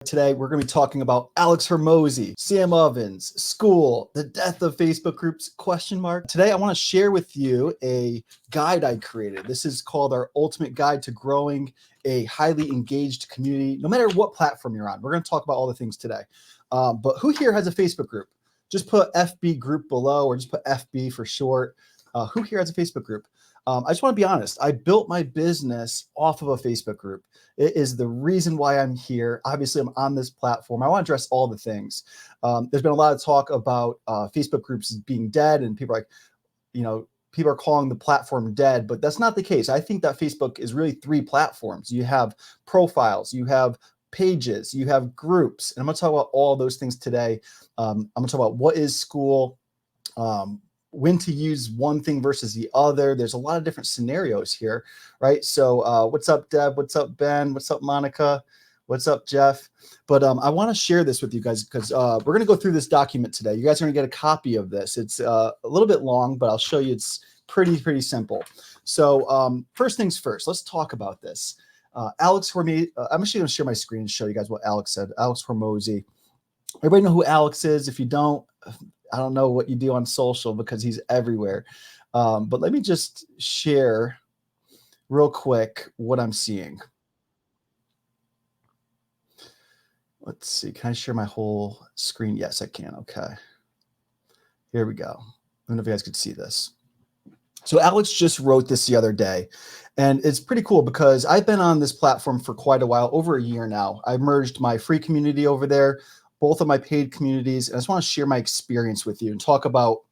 Today, we're going to be talking about Alex Hormozi, Sam Owens, Skool, the death of Facebook groups, ? Today, I want to share with you a guide I created. This is called our ultimate guide to growing a highly engaged community, no matter what platform you're on. We're going to talk about all the things today. But who here has a Facebook group? Just put FB group below, or just put FB for short. Who here has a Facebook group? I just want to be honest. I built my business off of a Facebook group. It is the reason why I'm here. Obviously, I'm on this platform. I want to address all the things. There's been a lot of talk about Facebook groups being dead, and people are like, people are calling the platform dead, but that's not the case. I think that Facebook is really three platforms. You have profiles, you have pages, you have groups, and I'm going to talk about all those things today. I'm going to talk about what is Skool, when to use one thing versus the other. There's a lot of different scenarios here, right? So what's up, Deb? What's up, Ben? What's up, Monica? What's up, Jeff? But I want to share this with you guys because we're going to go through this document today. You guys are going to get a copy of this. It's a little bit long, but I'll show you it's pretty simple. So first things first, let's talk about this. Alex Hormozi, I'm actually going to share my screen and show you guys what Alex said. Alex Hormozi. Everybody know who Alex is? If you don't, I don't know what you do on social because he's everywhere. But let me just share real quick what I'm seeing. Let's see. Can I share my whole screen? Yes, I can. Okay. Here we go. I don't know if you guys could see this. So Alex just wrote this the other day, and it's pretty cool because I've been on this platform for quite a while, over a year now. I merged my free community over there, both of my paid communities. And I just want to share my experience with you and talk about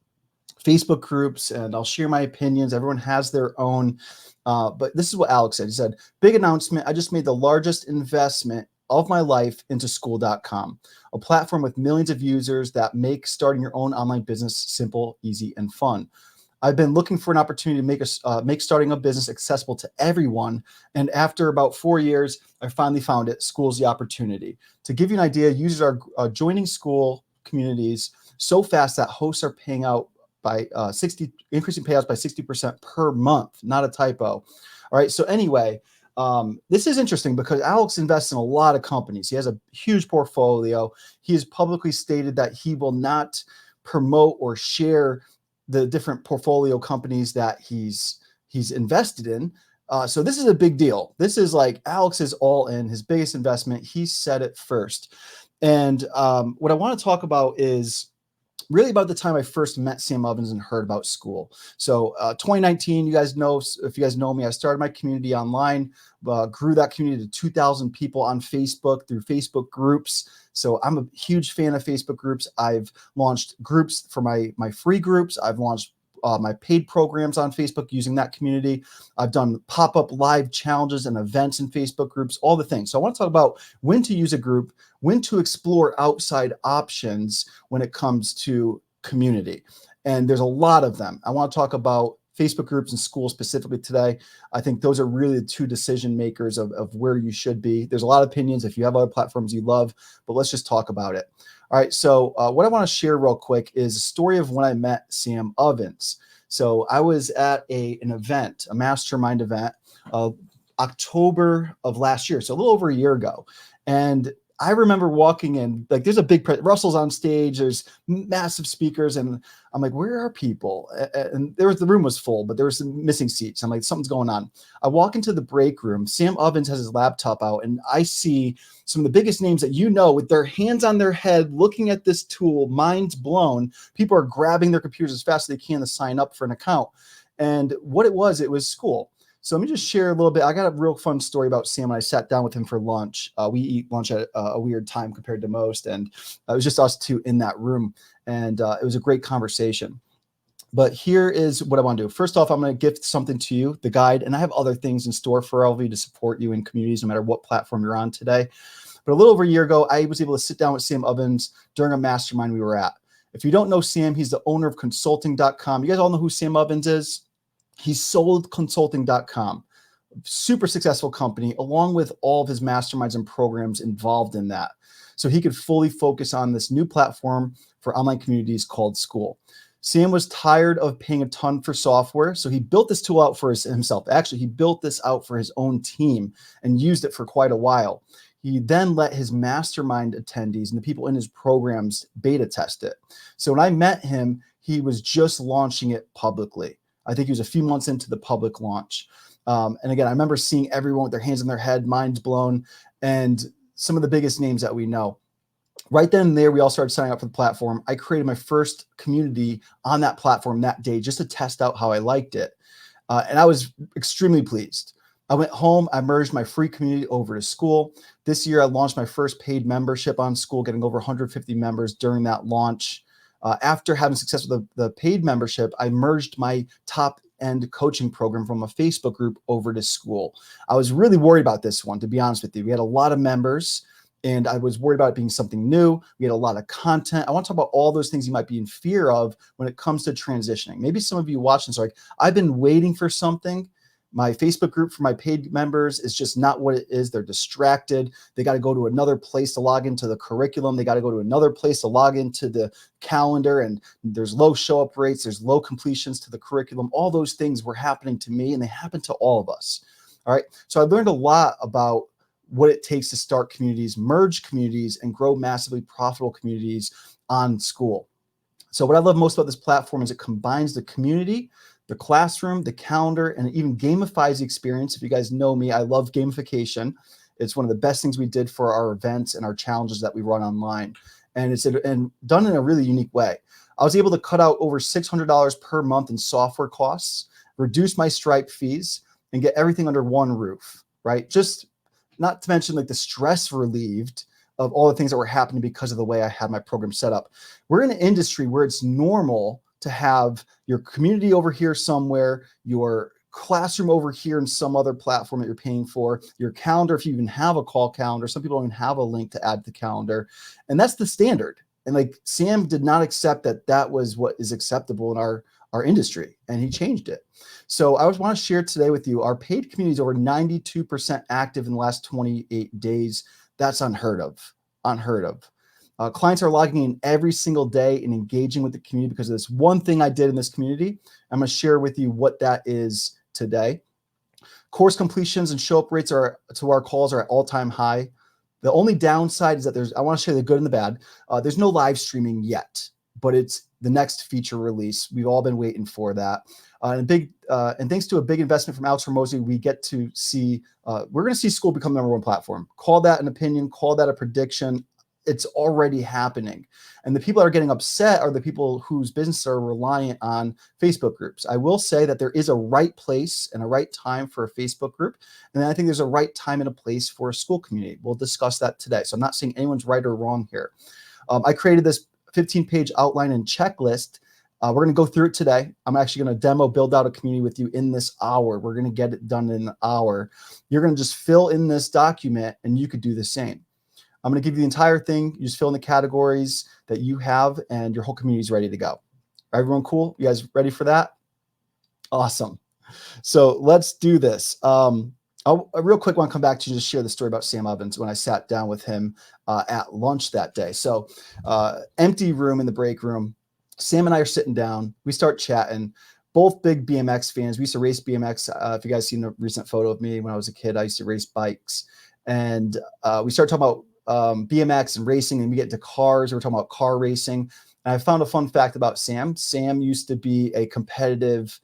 Facebook groups, and I'll share my opinions. Everyone has their own, but this is what Alex said. He said, big announcement. I just made the largest investment of my life into Skool.com, a platform with millions of users that make starting your own online business simple, easy, and fun. I've been looking for an opportunity to make starting a business accessible to everyone. And after about 4 years, I finally found it. Skool's the opportunity. To give you an idea, users are joining Skool communities so fast that hosts are paying out by increasing payouts by 60% per month. Not a typo. All right. So anyway, this is interesting because Alex invests in a lot of companies. He has a huge portfolio. He has publicly stated that he will not promote or share the different portfolio companies that he's invested in. So this is a big deal. This is like Alex is all in, his biggest investment. He said it first. And what I want to talk about is really about the time I first met Sam Owens and heard about Skool. So 2019, you guys know, if you guys know me, I started my community online, grew that community to 2,000 people on Facebook through Facebook groups. So I'm a huge fan of Facebook groups. I've launched groups for my free groups. I've launched my paid programs on Facebook using that community. I've done pop-up live challenges and events in Facebook groups, all the things. So I want to talk about when to use a group, when to explore outside options when it comes to community. And there's a lot of them. I want to talk about Facebook groups and Skool specifically today. I think those are really the two decision makers of where you should be. There's a lot of opinions if you have other platforms you love, but let's just talk about it. All right, so what I want to share real quick is a story of when I met Sam Owens. So I was at an event, a mastermind event, October of last year, so a little over a year ago. And I remember walking in, like there's a big, Russell's on stage, there's massive speakers, and I'm like, where are people? And the room was full, but there were some missing seats. I'm like, something's going on. I walk into the break room, Sam Owens has his laptop out, and I see some of the biggest names that you know with their hands on their head, looking at this tool, minds blown. People are grabbing their computers as fast as they can to sign up for an account. And what it was Skool. So let me just share a little bit. I got a real fun story about Sam. I sat down with him for lunch. We eat lunch at a weird time compared to most. And it was just us two in that room. And it was a great conversation. But here is what I want to do. First off, I'm going to gift something to you, the guide. And I have other things in store for all of you to support you in communities, no matter what platform you're on today. But a little over a year ago, I was able to sit down with Sam Owens during a mastermind we were at. If you don't know Sam, he's the owner of consulting.com. You guys all know who Sam Owens is? He sold consulting.com, super successful company, along with all of his masterminds and programs involved in that. So he could fully focus on this new platform for online communities called Skool. Sam was tired of paying a ton for software, so he built this tool out for himself. Actually, he built this out for his own team and used it for quite a while. he then let his mastermind attendees and the people in his programs beta test it. So when I met him, he was just launching it publicly. I think he was a few months into the public launch. And again, I remember seeing everyone with their hands on their head, minds blown, and some of the biggest names that we know. Right then and there, we all started signing up for the platform. I created my first community on that platform that day just to test out how I liked it. And I was extremely pleased. I went home, I merged my free community over to Skool. This year, I launched my first paid membership on Skool, getting over 150 members during that launch. After having success with the paid membership, I merged my top end coaching program from a Facebook group over to Skool. I was really worried about this one, to be honest with you. We had a lot of members, and I was worried about it being something new. We had a lot of content. I want to talk about all those things you might be in fear of when it comes to transitioning. Maybe some of you watching this are like, I've been waiting for something. My Facebook group for my paid members is just not what it is. They're distracted. They got to go to another place to log into the curriculum. They got to go to another place to log into the calendar, and there's low show-up rates. There's low completions to the curriculum. All those things were happening to me, and they happen to all of us. All right. So I learned a lot about what it takes to start communities, merge communities, and grow massively profitable communities on Skool. So what I love most about this platform is it combines the community, the classroom, the calendar, and it even gamifies the experience. If you guys know me, I love gamification. It's one of the best things we did for our events and our challenges that we run online. And it's done in a really unique way. I was able to cut out over $600 per month in software costs, reduce my Stripe fees, and get everything under one roof, right? Just not to mention like the stress relieved of all the things that were happening because of the way I had my program set up. We're in an industry where it's normal to have your community over here somewhere, your classroom over here in some other platform that you're paying for, your calendar, if you even have a call calendar. Some people don't even have a link to add to the calendar. And that's the standard. And like Sam did not accept that that was what is acceptable in our industry, and he changed it. So I want to share today with you, our paid community is over 92% active in the last 28 days. That's unheard of, unheard of. Clients are logging in every single day and engaging with the community because of this one thing I did in this community. I'm going to share with you what that is today. Course completions and show up rates to our calls are at all-time high. The only downside is that I want to share the good and the bad. There's no live streaming yet, but it's the next feature release. We've all been waiting for that. And thanks to a big investment from Alex Hormozy, we get to see, we're going to see Skool become the #1 platform. Call that an opinion, call that a prediction. It's already happening. And the people that are getting upset are the people whose businesses are reliant on Facebook groups. I will say that there is a right place and a right time for a Facebook group. And I think there's a right time and a place for a Skool community. We'll discuss that today. So I'm not saying anyone's right or wrong here. I created this 15-page outline and checklist. We're going to go through it today. I'm actually going to build out a community with you in this hour. We're going to get it done in an hour. You're going to just fill in this document, and you could do the same. I'm going to give you the entire thing. You just fill in the categories that you have, and your whole community is ready to go. Everyone cool? You guys ready for that? Awesome. So let's do this. I real quick want to come back to just share the story about Sam Evans when I sat down with him at lunch that day. So empty room in the break room. Sam and I are sitting down. We start chatting. Both big BMX fans. We used to race BMX. If you guys seen the recent photo of me when I was a kid, I used to race bikes. And we started talking about BMX and racing, and we get to cars. We're talking about car racing. And I found a fun fact about Sam. Sam used to be a competitive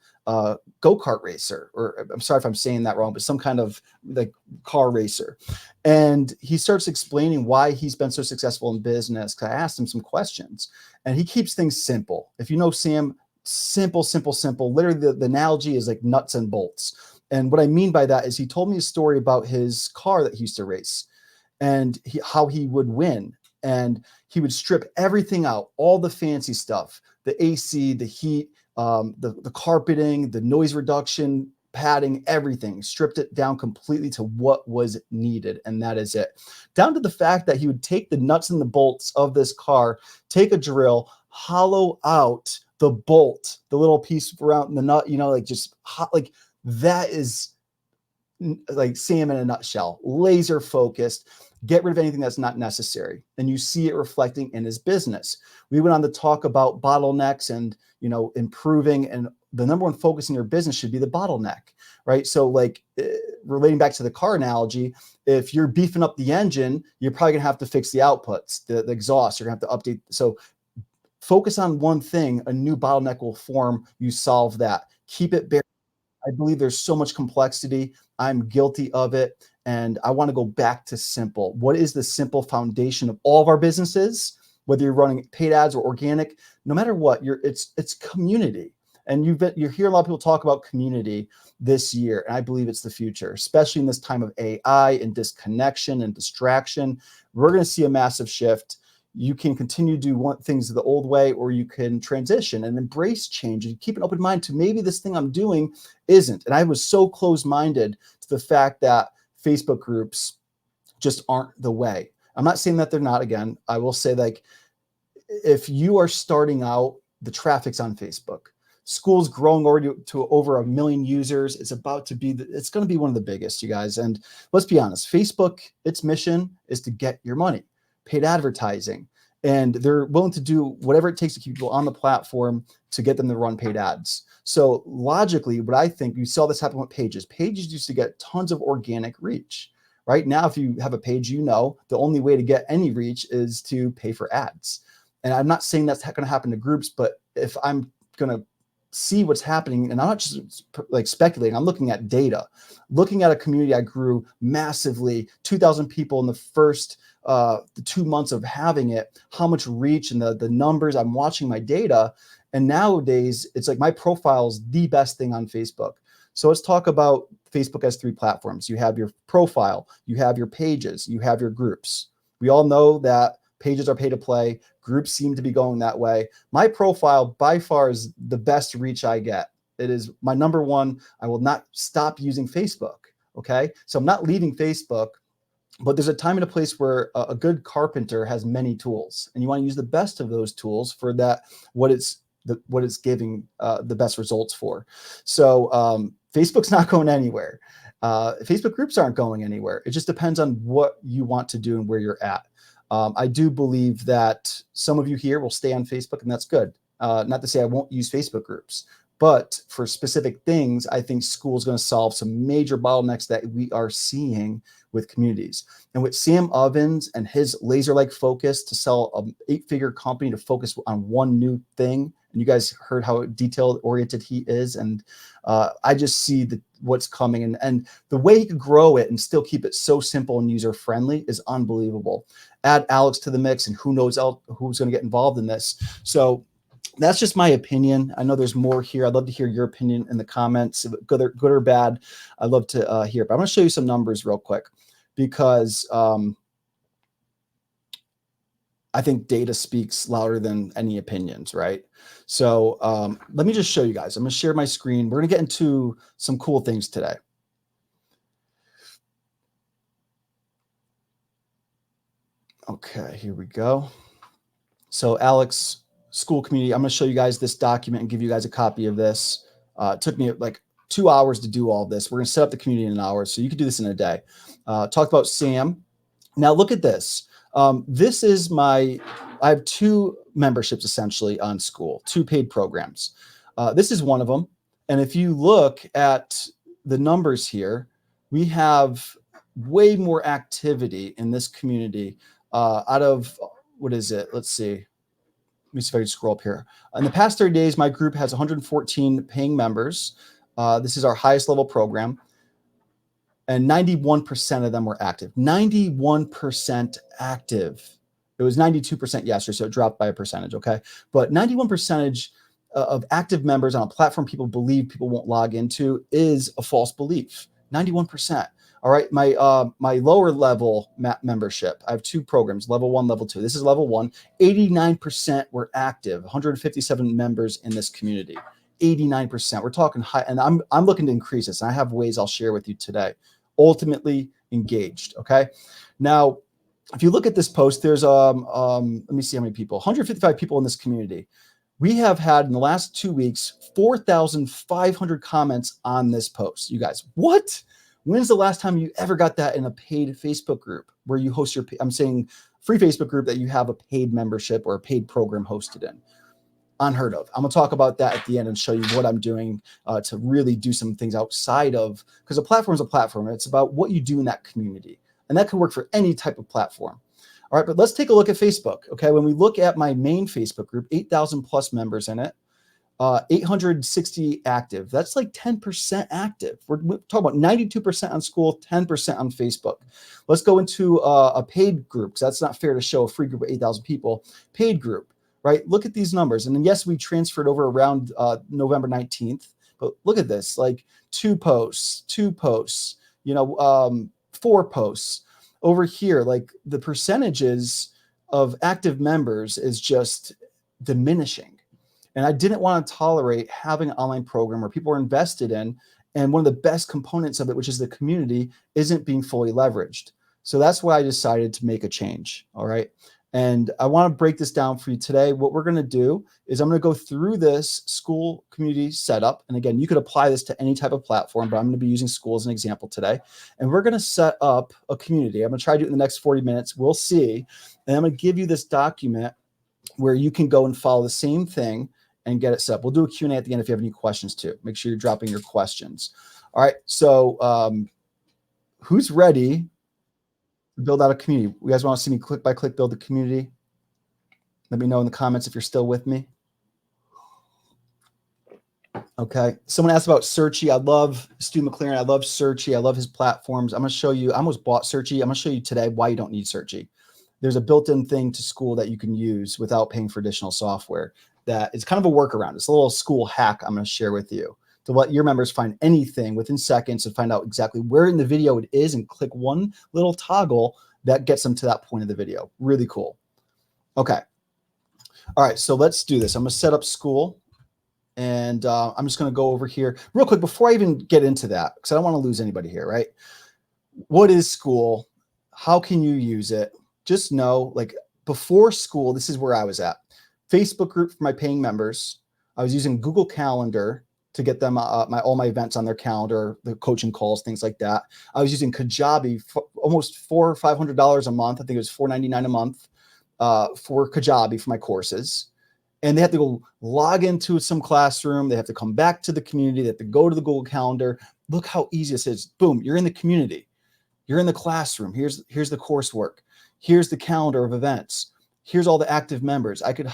go-kart racer, or I'm sorry if I'm saying that wrong, but some kind of like car racer. And he starts explaining why he's been so successful in business. Cause I asked him some questions, and he keeps things simple. If you know Sam, simple, simple, simple. Literally the analogy is like nuts and bolts. And what I mean by that is he told me a story about his car that he used to race, and how he would win. And he would strip everything out, all the fancy stuff, the AC, the heat, the carpeting, the noise reduction, padding, everything, stripped it down completely to what was needed. And that is it. Down to the fact that he would take the nuts and the bolts of this car, take a drill, hollow out the bolt, the little piece around the nut, like just like that is like Sam in a nutshell, laser focused, get rid of anything that's not necessary. And you see it reflecting in his business. We went on to talk about bottlenecks and, improving, and the #1 focus in your business should be the bottleneck, right? So like relating back to the car analogy, if you're beefing up the engine, you're probably gonna have to fix the outputs, the exhaust, you're gonna have to update. So focus on one thing, a new bottleneck will form, you solve that. Keep it bare. I believe there's so much complexity. I'm guilty of it. And I want to go back to simple. What is the simple foundation of all of our businesses? Whether you're running paid ads or organic, no matter what, it's community. And you hear a lot of people talk about community this year, and I believe it's the future, especially in this time of AI and disconnection and distraction. We're going to see a massive shift. You can continue to do things the old way, or you can transition and embrace change and keep an open mind to maybe this thing I'm doing isn't. And I was so close-minded to the fact that Facebook groups just aren't the way. I'm not saying that they're not. Again, I will say, like, if you are starting out, the traffic's on Facebook. Skool's growing already to over 1 million users. It's about to be, it's going to be one of the biggest, you guys. And let's be honest, Facebook, its mission is to get your money, paid advertising. And they're willing to do whatever it takes to keep people on the platform to get them to run paid ads. So logically, what I think, you saw this happen with pages. Pages used to get tons of organic reach. Right now, if you have a page, you know, the only way to get any reach is to pay for ads. And I'm not saying that's going to happen to groups, but if I'm going to see what's happening, and I'm not just like speculating, I'm looking at data, looking at a community I grew massively, 2,000 people in the first the 2 months of having it, how much reach and the numbers, I'm watching my data. And nowadays it's like my profile is the best thing on Facebook. So let's talk about Facebook as 3 platforms. You have your profile, you have your pages, you have your groups. We all know that pages are pay to play. Groups seem to be going that way. My profile by far is the best reach I get. It is my number one. I will not stop using Facebook. Okay. So I'm not leaving Facebook, but there's a time and a place where a good carpenter has many tools, and you want to use the best of those tools for that, what it's giving the best results for. So Facebook's not going anywhere. Facebook groups aren't going anywhere. It just depends on what you want to do and where you're at. I do believe that some of you here will stay on Facebook, and that's good. Not to say I won't use Facebook groups, but for specific things, I think Skool is going to solve some major bottlenecks that we are seeing with communities. And with Sam Owens and his laser-like focus to sell an 8-figure company to focus on one new thing, and you guys heard how detail-oriented he is, and I just see what's coming, and the way he could grow it and still keep it so simple and user-friendly is unbelievable. Add Alex to the mix, and who knows who's going to get involved in this. So that's just my opinion. I know there's more here. I'd love to hear your opinion in the comments, good or bad. I'd love to hear. But I'm going to show you some numbers real quick, because I think data speaks louder than any opinions, right? So let me just show you guys. I'm going to share my screen. We're going to get into some cool things today. Okay, here we go. So Alex, Skool community, I'm going to show you guys this document and give you guys a copy of this. It took me like 2 hours to do all of this. We're going to set up the community in an hour, so you can do this in a day. Talk about Sam. Now look at this. This is I have 2 memberships essentially on Skool, 2 paid programs. This is one of them. And if you look at the numbers here, we have way more activity in this community out of, what is it? Let's see. Let me see if I can scroll up here. In the past 30 days, my group has 114 paying members. This is our highest level program. And 91% of them were active. 91% active. It was 92% yesterday, so it dropped by a percentage, okay? But 91% of active members on a platform people believe people won't log into is a false belief. 91%. All right, my lower level membership, I have 2 programs, level 1, level 2. This is level 1. 89% were active, 157 members in this community. 89%. We're talking high, and I'm looking to increase this, and I have ways I'll share with you today. Ultimately engaged. Okay. Now, if you look at this post, there's let me see how many people. 155 people in this community. We have had in the last 2 weeks 4,500 comments on this post. You guys, what? When's the last time you ever got that in a paid Facebook group where you host your? I'm saying free Facebook group that you have a paid membership or a paid program hosted in. unheard of. I'm gonna talk about that at the end and show you what I'm doing to really do some things outside of, because a platform is a platform. It's about what you do in that community. And that can work for any type of platform. All right, but let's take a look at Facebook. Okay, when we look at my main Facebook group, 8,000 plus members in it, 860 active. That's like 10% active. We're talking about 92% on Skool, 10% on Facebook. Let's go into a paid group, because that's not fair to show a free group of 8,000 people. Paid group, right? Look at these numbers. And then yes, we transferred over around November 19th, but look at this, like 2 posts, 4 posts. Over here, like the percentages of active members is just diminishing. And I didn't want to tolerate having an online program where people are invested in, and one of the best components of it, which is the community, isn't being fully leveraged. So that's why I decided to make a change. All right. And I want to break this down for you today. What we're going to do is I'm going to go through this Skool community setup. And again, you could apply this to any type of platform, but I'm going to be using Skool as an example today. And we're going to set up a community. I'm going to try to do it in the next 40 minutes. We'll see. And I'm going to give you this document where you can go and follow the same thing and get it set up. We'll do a Q&A at the end if you have any questions too. Make sure you're dropping your questions. All right. So who's ready to build out a community? You guys want to see me click by click build the community? Let me know in the comments if you're still with me. Okay. Someone asked about Searchy. I love Stu McLaren. I love Searchy. I love his platforms. I'm going to show you. I almost bought Searchy. I'm going to show you today why you don't need Searchy. There's a built-in thing to Skool that you can use without paying for additional software. That it's kind of a workaround. It's a little Skool hack I'm going to share with you to let your members find anything within seconds and find out exactly where in the video it is and click one little toggle that gets them to that point of the video. Really cool. Okay. All right. So let's do this. I'm going to set up Skool, and I'm just going to go over here real quick before I even get into that, because I don't want to lose anybody here, right? What is Skool? How can you use it? Just know, like, before Skool, this is where I was at. Facebook group for my paying members. I was using Google Calendar to get them all my events on their calendar, the coaching calls, things like that. I was using Kajabi for almost $400 or $500 a month. I think it was $4.99 a month for Kajabi for my courses. And they have to go log into some classroom. They have to come back to the community. They have to go to the Google Calendar. Look how easy this is. Boom, you're in the community. You're in the classroom. Here's the coursework. Here's the calendar of events. Here's all the active members. I could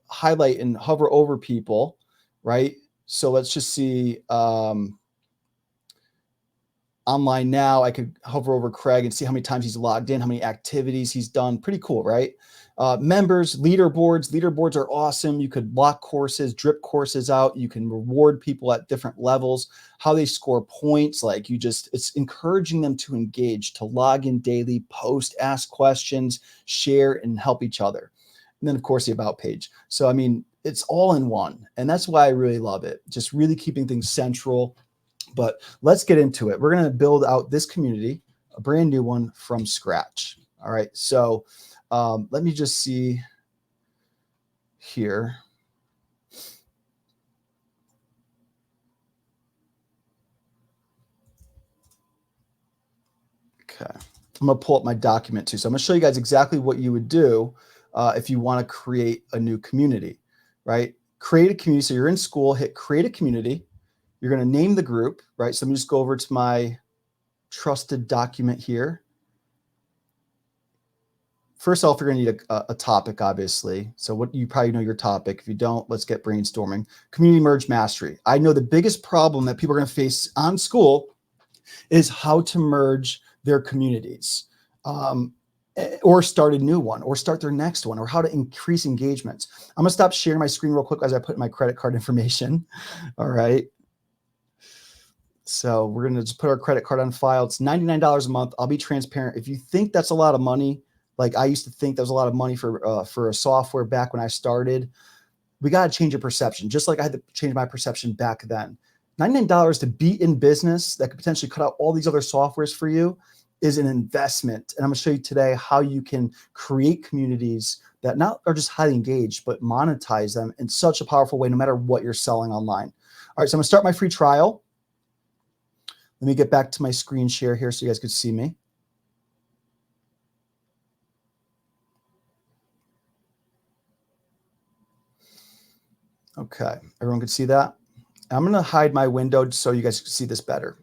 highlight and hover over people, right? So let's just see online now. I could hover over Craig and see how many times he's logged in, how many activities he's done. Pretty cool, right? Members, leaderboards. Leaderboards are awesome. You could lock courses, drip courses out. You can reward people at different levels, how they score points. Like it's encouraging them to engage, to log in daily, post, ask questions, share, and help each other. And then of course the about page. So, I mean, it's all in one. And that's why I really love it. Just really keeping things central. But let's get into it. We're going to build out this community, a brand new one from scratch. All right. So let me just see here. Okay. I'm going to pull up my document too. So I'm going to show you guys exactly what you would do if you want to create a new community, right? Create a community. So you're in Skool, hit create a community. You're going to name the group, right? So let me just go over to my trusted document here. First off, you're going to need a topic, obviously. So what you probably know your topic. If you don't, let's get brainstorming. Community merge mastery. I know the biggest problem that people are going to face on Skool is how to merge their communities or start a new one or start their next one or how to increase engagements. I'm going to stop sharing my screen real quick as I put in my credit card information. All right. So we're going to just put our credit card on file. It's $99 a month. I'll be transparent. If you think that's a lot of money, like I used to think that was a lot of money for a software back when I started, we got to change your perception. Just like I had to change my perception back then. $99 to be in business that could potentially cut out all these other softwares for you is an investment. And I'm going to show you today how you can create communities that not are just highly engaged, but monetize them in such a powerful way, no matter what you're selling online. All right, so I'm going to start my free trial. Let me get back to my screen share here so you guys could see me. Okay, everyone can see that? I'm going to hide my window so you guys can see this better.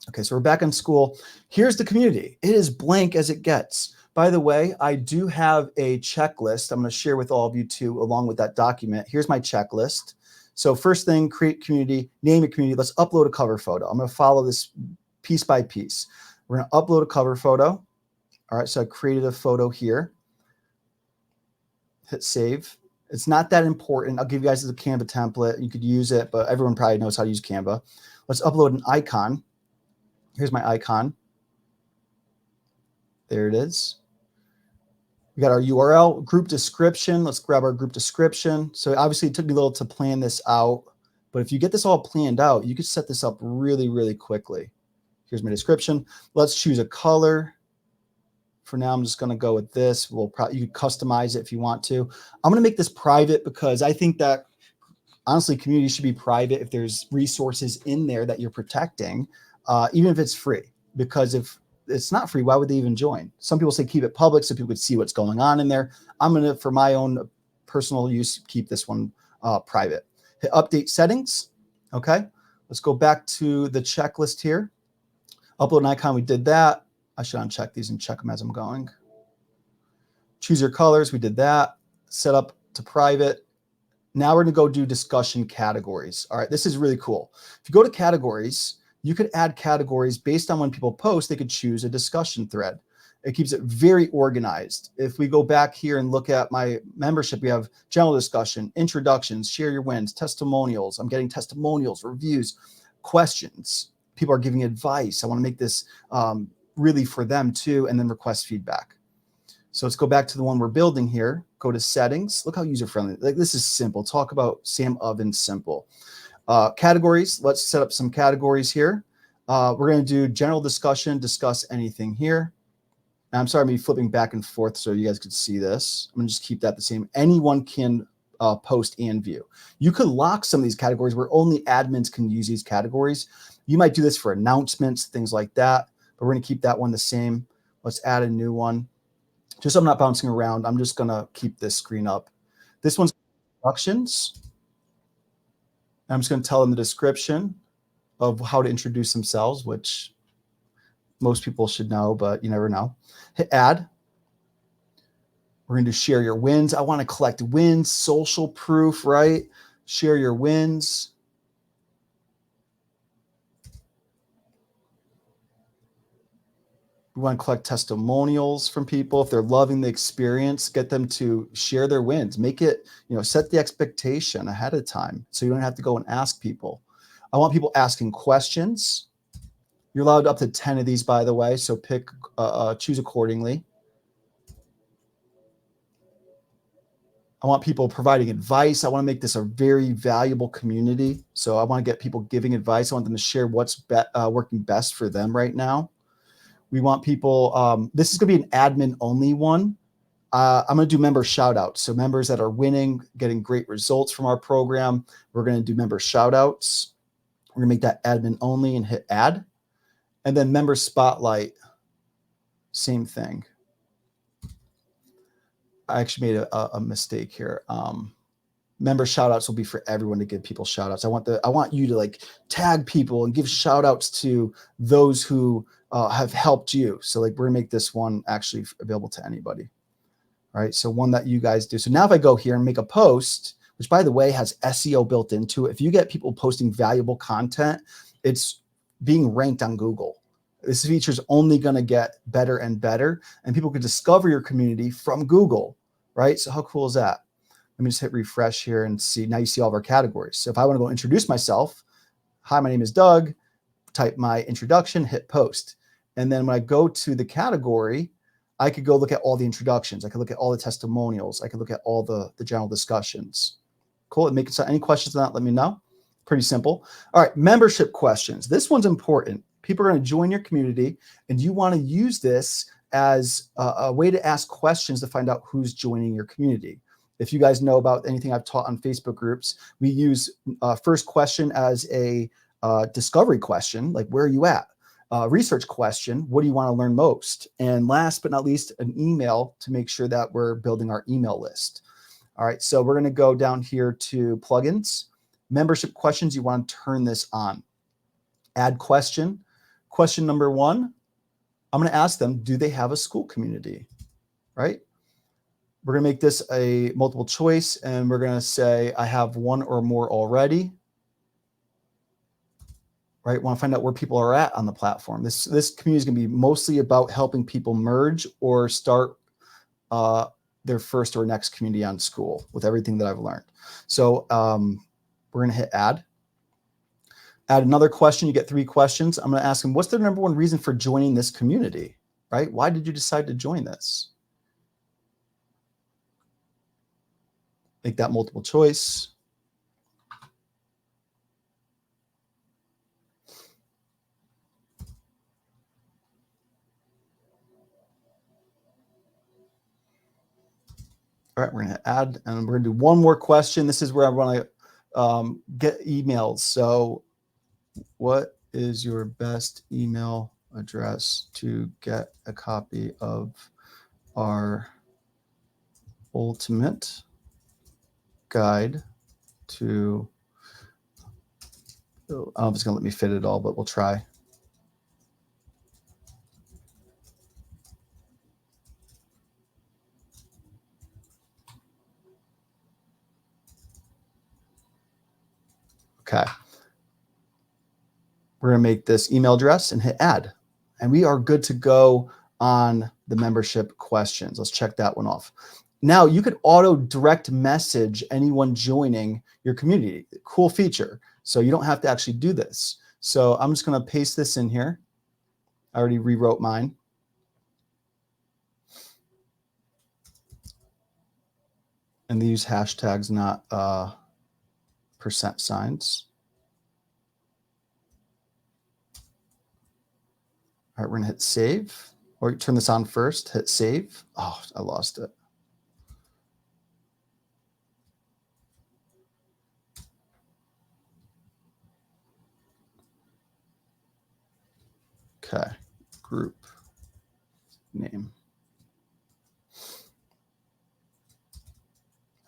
Okay, so we're back in Skool. Here's the community. It is blank as it gets. By the way, I do have a checklist I'm going to share with all of you too, along with that document. Here's my checklist. So first thing, create community, name a community. Let's upload a cover photo. I'm going to follow this piece by piece. We're going to upload a cover photo. All right, so I created a photo here. Hit save. It's not that important. I'll give you guys the Canva template. You could use it, but everyone probably knows how to use Canva. Let's upload an icon. Here's my icon. There it is. We got our URL, group description. Let's grab our group description. So obviously it took me a little to plan this out, but if you get this all planned out, you could set this up really, really quickly. Here's my description. Let's choose a color. For now, I'm just going to go with this. You could customize it if you want to. I'm going to make this private because I think that honestly, community should be private if there's resources in there that you're protecting, even if it's free. Because if it's not free, why would they even join? Some people say keep it public so people could see what's going on in there. I'm going to, for my own personal use, keep this one private. Hit update settings. Okay, let's go back to the checklist here. Upload an icon. We did that. I should uncheck these and check them as I'm going. Choose your colors. We did that. Set up to private. Now we're going to go do discussion categories. All right, this is really cool. If you go to categories, you could add categories based on when people post. They could choose a discussion thread. It keeps it very organized. If we go back here and look at my membership, we have general discussion, introductions, share your wins, testimonials. I'm getting testimonials, reviews, questions. People are giving advice. I want to make this really for them too, and then request feedback. So let's go back to the one we're building here. Go to settings. Look how user-friendly. Like, this is simple. Talk about Sam Ovens simple. Categories. Let's set up some categories here. We're going to do general discussion, discuss anything here. And I'm sorry, I'm flipping back and forth so you guys could see this. I'm going to just keep that the same. Anyone can post and view. You could lock some of these categories where only admins can use these categories. You might do this for announcements, things like that. But we're going to keep that one the same. Let's add a new one. Just so I'm not bouncing around, I'm just going to keep this screen up. This one's instructions. I'm just going to tell them the description of how to introduce themselves, which most people should know, but you never know. Hit add. We're going to share your wins. I want to collect wins, social proof, right? Share your wins. We want to collect testimonials from people. If they're loving the experience, get them to share their wins. Make it, set the expectation ahead of time so you don't have to go and ask people. I want people asking questions. You're allowed up to 10 of these, by the way, so choose accordingly. I want people providing advice. I want to make this a very valuable community. So I want to get people giving advice. I want them to share what's working best for them right now. We want people, this is going to be an admin only one. I'm going to do member shout outs. So members that are winning, getting great results from our program, we're going to do member shout outs. We're going to make that admin only and hit add. And then member spotlight, same thing. I actually made a mistake here. Member shout outs will be for everyone to give people shout outs. I want you to tag people and give shout outs to those who have helped you. So we're gonna make this one actually available to anybody. All right, so one that you guys do. So now if I go here and make a post, which by the way has SEO built into it, if you get people posting valuable content, it's being ranked on Google. This feature is only gonna get better and better, and people can discover your community from Google, right? So how cool is that? Let me just hit refresh here and see. Now you see all of our categories. So if I want to go introduce myself, hi, my name is Doug, type my introduction, hit post. And then when I go to the category, I could go look at all the introductions. I could look at all the testimonials. I could look at all the general discussions. Cool. Any questions on that, let me know. Pretty simple. All right, membership questions. This one's important. People are going to join your community, and you want to use this as a way to ask questions to find out who's joining your community. If you guys know about anything I've taught on Facebook groups, we use first question as a discovery question, like where are you at? Research question, what do you want to learn most? And last but not least, an email to make sure that we're building our email list. All right, so we're going to go down here to plugins, membership questions. You want to turn this on. Add question. Question number 1, I'm going to ask them, do they have a Skool community? Right? We're going to make this a multiple choice, and we're going to say, I have one or more already. Right? Want to find out where people are at on the platform. This community is going to be mostly about helping people merge or start their first or next community on Skool with everything that I've learned. So we're going to hit add. Add another question. You get 3 questions. I'm going to ask them, what's their number 1 reason for joining this community? Right? Why did you decide to join this? Make that multiple choice. All right, we're going to add, and we're going to do one more question. This is where I want to get emails. So what is your best email address to get a copy of our ultimate guide to, I don't know if it's going to let me fit it all, but we'll try. Okay. We're going to make this email address and hit add. And we are good to go on the membership questions. Let's check that one off. Now you could auto direct message anyone joining your community. Cool feature. So you don't have to actually do this. So I'm just going to paste this in here. I already rewrote mine. And they use hashtags, not percent signs. All right, we're going to hit save. Or turn this on first, hit save. Oh, I lost it. Okay, group name.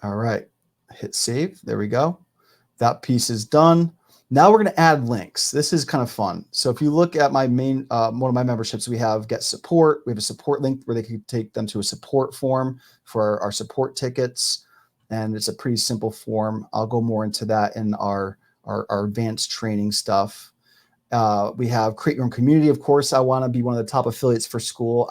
All right, hit save. There we go. That piece is done. Now we're going to add links. This is kind of fun. So if you look at my main, one of my memberships, we have get support. We have a support link where they can take them to a support form for our support tickets. And it's a pretty simple form. I'll go more into that in our advanced training stuff. We have create your own community. Of course, I want to be one of the top affiliates for Skool.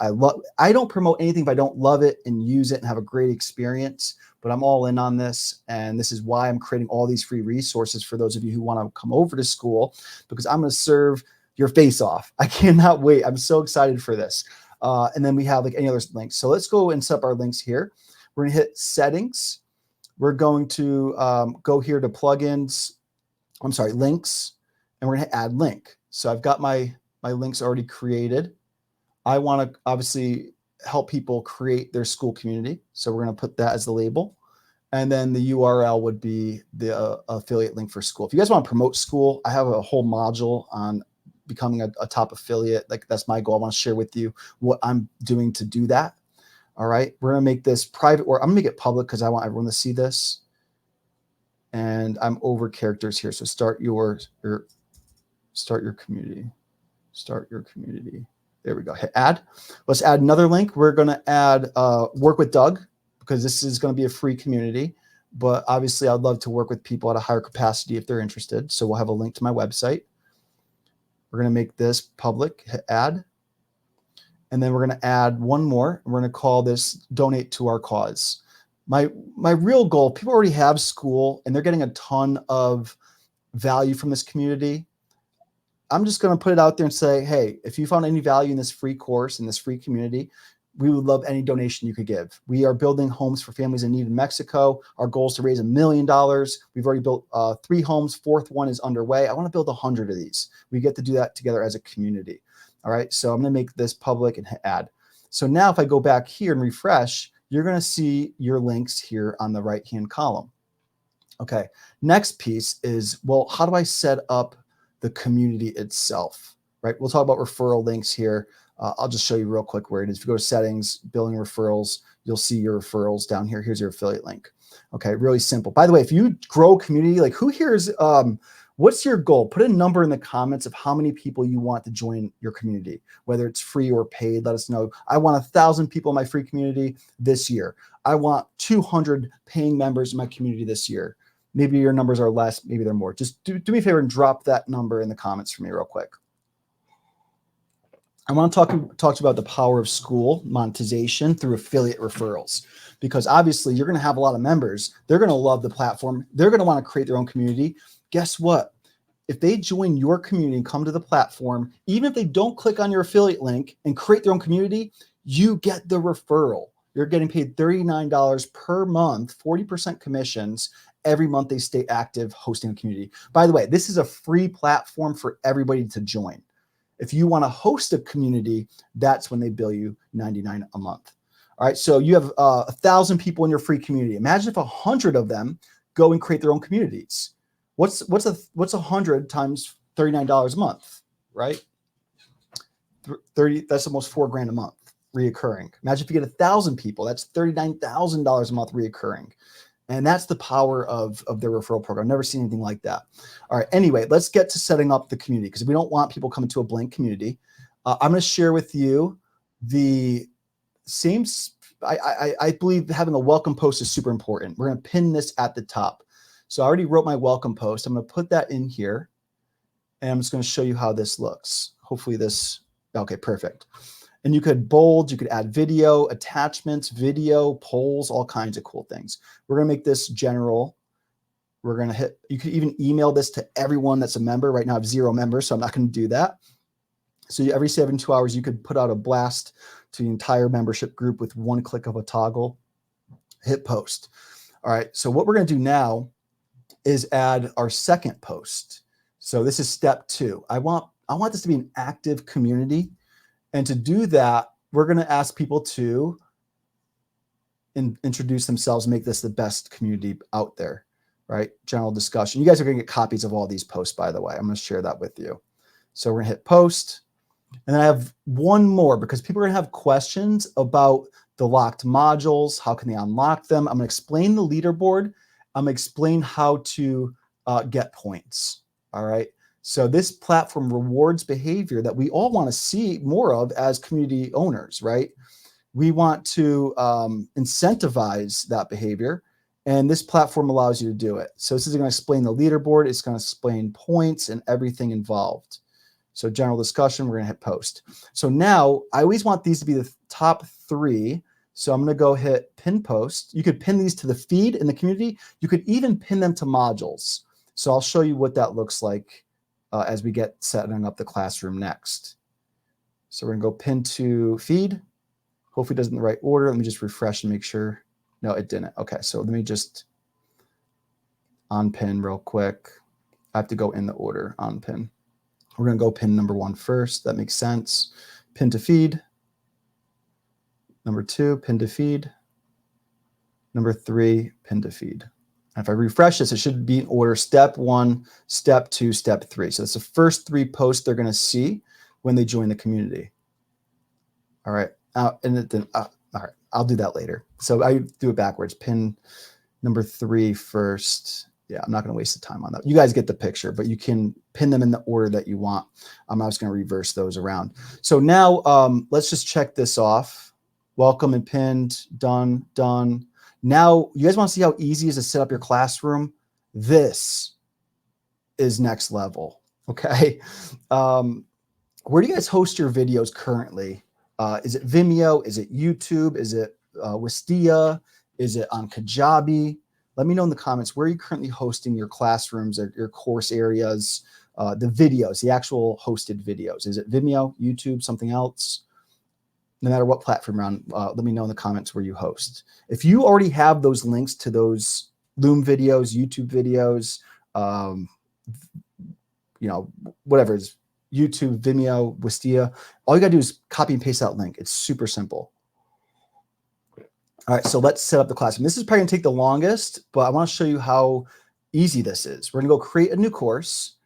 I don't promote anything if I don't love it and use it and have a great experience, but I'm all in on this. And this is why I'm creating all these free resources for those of you who want to come over to Skool, because I'm going to serve your face off. I cannot wait. I'm so excited for this. And then we have like any other links. So let's go and set up our links here. We're going to hit settings. We're going to go here to plugins. I'm sorry, links. And we're going to add link. So I've got my links already created. I want to obviously help people create their Skool community. So we're going to put that as the label. And then the URL would be the affiliate link for Skool. If you guys want to promote Skool, I have a whole module on becoming a top affiliate. Like that's my goal. I want to share with you what I'm doing to do that. All right. We're going to make this private, or I'm going to make it public because I want everyone to see this. And I'm over characters here. So start your community. Start your community. There we go. Hit add. Let's add another link. We're going to add work with Doug, because this is going to be a free community. But obviously, I'd love to work with people at a higher capacity if they're interested. So we'll have a link to my website. We're going to make this public. Hit add. And then we're going to add one more. We're going to call this donate to our cause. My real goal, people already have Skool and they're getting a ton of value from this community. I'm just going to put it out there and say, hey, if you found any value in this free course, in this free community, we would love any donation you could give. We are building homes for families in need in Mexico. Our goal is to raise $1 million. We've already built 3 homes. 4th one is underway. I want to build 100 of these. We get to do that together as a community. All right. So I'm going to make this public and hit add. So now if I go back here and refresh, you're going to see your links here on the right-hand column. Okay. Next piece is, well, how do I set up the community itself, right? We'll talk about referral links here. I'll just show you real quick where it is. If you go to settings, billing referrals, you'll see your referrals down here. Here's your affiliate link. Okay, really simple. By the way, if you grow community, like who here is, what's your goal? Put a number in the comments of how many people you want to join your community, whether it's free or paid. Let us know. I want 1,000 people in my free community this year. I want 200 paying members in my community this year. Maybe your numbers are less, maybe they're more. Just do me a favor and drop that number in the comments for me real quick. I want to talk to you about the power of Skool monetization through affiliate referrals, because obviously you're going to have a lot of members. They're going to love the platform. They're going to want to create their own community. Guess what? If they join your community and come to the platform, even if they don't click on your affiliate link and create their own community, you get the referral. You're getting paid $39 per month, 40% commissions every month they stay active hosting a community. By the way, this is a free platform for everybody to join. If you want to host a community, that's when they bill you $99 a month. All right, so you have 1,000 people in your free community. Imagine if 100 of them go and create their own communities. What's 100 times $39 a month, right? 30. That's almost $4,000 a month reoccurring. Imagine if you get 1,000 people. That's $39,000 a month reoccurring. And that's the power of their referral program. I've never seen anything like that. All right. Anyway, let's get to setting up the community, because we don't want people coming to a blank community. I'm going to share with you the same. I believe having a welcome post is super important. We're going to pin this at the top. So I already wrote my welcome post. I'm going to put that in here, and I'm just going to show you how this looks. Hopefully this. Okay, perfect. And you could bold, you could add video, attachments, video, polls, all kinds of cool things. We're going to make this general. We're going to hit, you could even email this to everyone that's a member. Right now I have 0 members, so I'm not going to do that. So every 72 hours, you could put out a blast to the entire membership group with one click of a toggle, hit post. All right, so what we're going to do now is add our second post. So this is step 2. I want this to be an active community. And to do that, we're going to ask people to introduce themselves, make this the best community out there, right? General discussion. You guys are going to get copies of all these posts, by the way. I'm going to share that with you. So we're going to hit post. And then I have one more, because people are going to have questions about the locked modules. How can they unlock them? I'm going to explain the leaderboard. I'm going to explain how to get points. All right. So this platform rewards behavior that we all want to see more of as community owners, right? We want to incentivize that behavior, and this platform allows you to do it. So this is going to explain the leaderboard. It's going to explain points and everything involved. So general discussion, we're going to hit post. So now I always want these to be the top 3. So I'm going to go hit pin post. You could pin these to the feed in the community. You could even pin them to modules. So I'll show you what that looks like as we get setting up the classroom next. So we're going to go pin to feed. Hopefully it does it in the right order. Let me just refresh and make sure. No, it didn't. Okay, so let me just unpin real quick. I have to go in the order, unpin. We're going to go pin number 1 first. That makes sense. Pin to feed. Number 2, pin to feed. Number 3, pin to feed. If I refresh this, it should be in order: step 1, step 2, step 3. So that's the first 3 posts they're going to see when they join the community. All right. All right. I'll do that later. So I do it backwards. Pin number 3 first. Yeah, I'm not going to waste the time on that. You guys get the picture, but you can pin them in the order that you want. I'm just going to reverse those around. So now let's just check this off. Welcome and pinned. Done. Done. Now, you guys want to see how easy it is to set up your classroom? This is next level, okay? Where do you guys host your videos currently? Is it Vimeo? Is it YouTube? Is it Wistia? Is it on Kajabi? Let me know in the comments, where are you currently hosting your classrooms or your course areas, the videos, the actual hosted videos? Is it Vimeo, YouTube, something else? No matter what platform you're on, let me know in the comments where you host. If you already have those links to those Loom videos, YouTube videos, you know, whatever it is, YouTube, Vimeo, Wistia, all you got to do is copy and paste that link. It's super simple. All right, so let's set up the classroom. This is probably going to take the longest, but I want to show you how easy this is. We're going to go create a new course.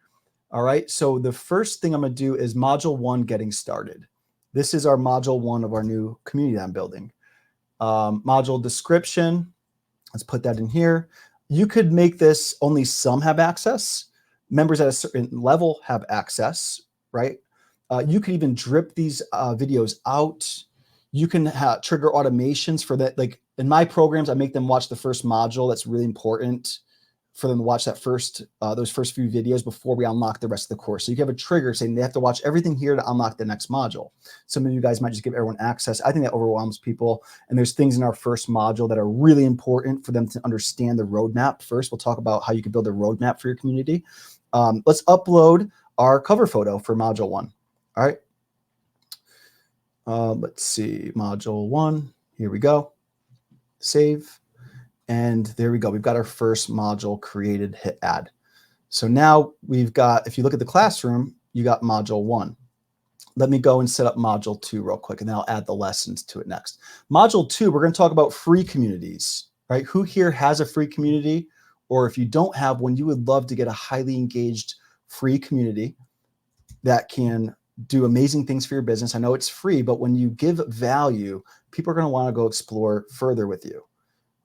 All right, so the first thing I'm going to do is Module 1, Getting Started. This is our module 1 of our new community that I'm building. Module description, let's put that in here. You could make this only some have access. Members at a certain level have access, right? You can even drip these videos out. You can trigger automations for that. Like in my programs, I make them watch the first module. That's really important for them to watch that those first few videos before we unlock the rest of the course. So you can have a trigger saying they have to watch everything here to unlock the next module. Some of you guys might just give everyone access. I think that overwhelms people. And there's things in our first module that are really important for them to understand the roadmap. First, we'll talk about how you can build a roadmap for your community. Let's upload our cover photo for module 1. All right. Let's see, module 1. Here we go. Save. And there we go. We've got our first module created. Hit add. So now we've got, if you look at the classroom, you got module 1. Let me go and set up module 2 real quick, and then I'll add the lessons to it next. Module 2, we're going to talk about free communities, right? Who here has a free community? Or if you don't have one, you would love to get a highly engaged free community that can do amazing things for your business. I know it's free, but when you give value, people are going to want to go explore further with you.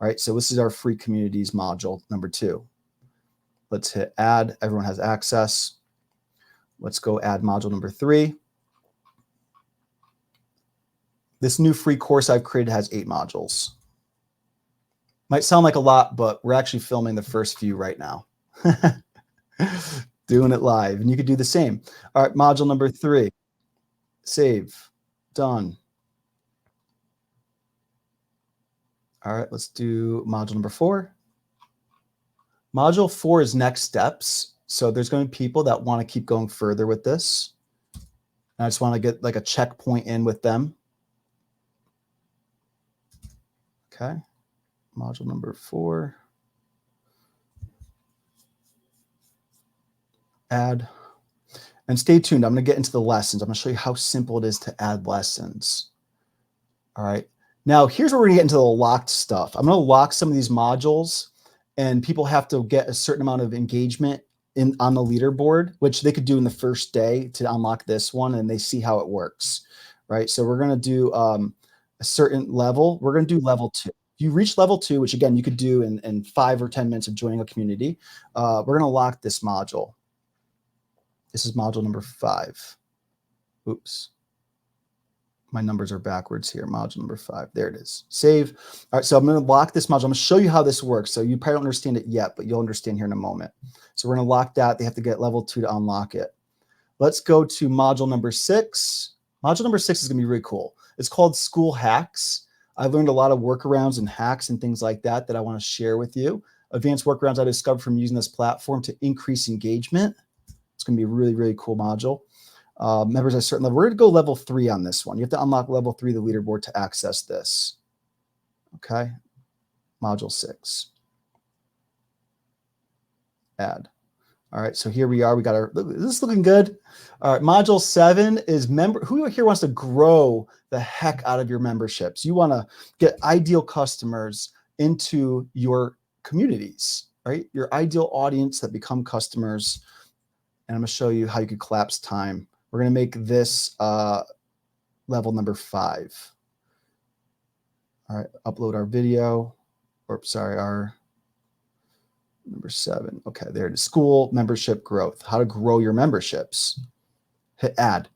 All right, so this is our free communities module number 2. Let's hit add. Everyone has access. Let's go add module number 3. This new free course I've created has 8 modules. Might sound like a lot, but we're actually filming the first few right now. Doing it live, and you could do the same. All right, module number 3. Save. Done. All right, let's do module number 4. Module 4 is next steps. So there's going to be people that want to keep going further with this. And I just want to get like a checkpoint in with them. Okay, module number 4. Add. And stay tuned. I'm going to get into the lessons. I'm going to show you how simple it is to add lessons. All right. Now, here's where we're going to get into the locked stuff. I'm going to lock some of these modules, and people have to get a certain amount of engagement on the leaderboard, which they could do in the first day to unlock this one, and they see how it works, right? So we're going to do a certain level. We're going to do level 2. If you reach level 2, which again, you could do in 5 or 10 minutes of joining a community, we're going to lock this module. This is module number 5. Oops. My numbers are backwards here. Module number 5. There it is. Save. All right, so I'm going to lock this module. I'm going to show you how this works. So you probably don't understand it yet, but you'll understand here in a moment. So we're going to lock that. They have to get level 2 to unlock it. Let's go to module number 6. Module number 6 is going to be really cool. It's called School Hacks. I've learned a lot of workarounds and hacks and things like that that I want to share with you. Advanced workarounds I discovered from using this platform to increase engagement. It's going to be a really, really cool module. Members at a certain level. We're going to go level 3 on this one. You have to unlock level 3 of the leaderboard to access this. Okay. Module 6. Add. All right. So here we are. We got our, this is looking good. All right. Module 7 is who here wants to grow the heck out of your memberships? You want to get ideal customers into your communities, right? Your ideal audience that become customers. And I'm going to show you how you could collapse time. We're going to make this level number 5. All right, upload our video, or sorry, our number 7. Okay, there it is. School membership growth. How to grow your memberships. Hit add.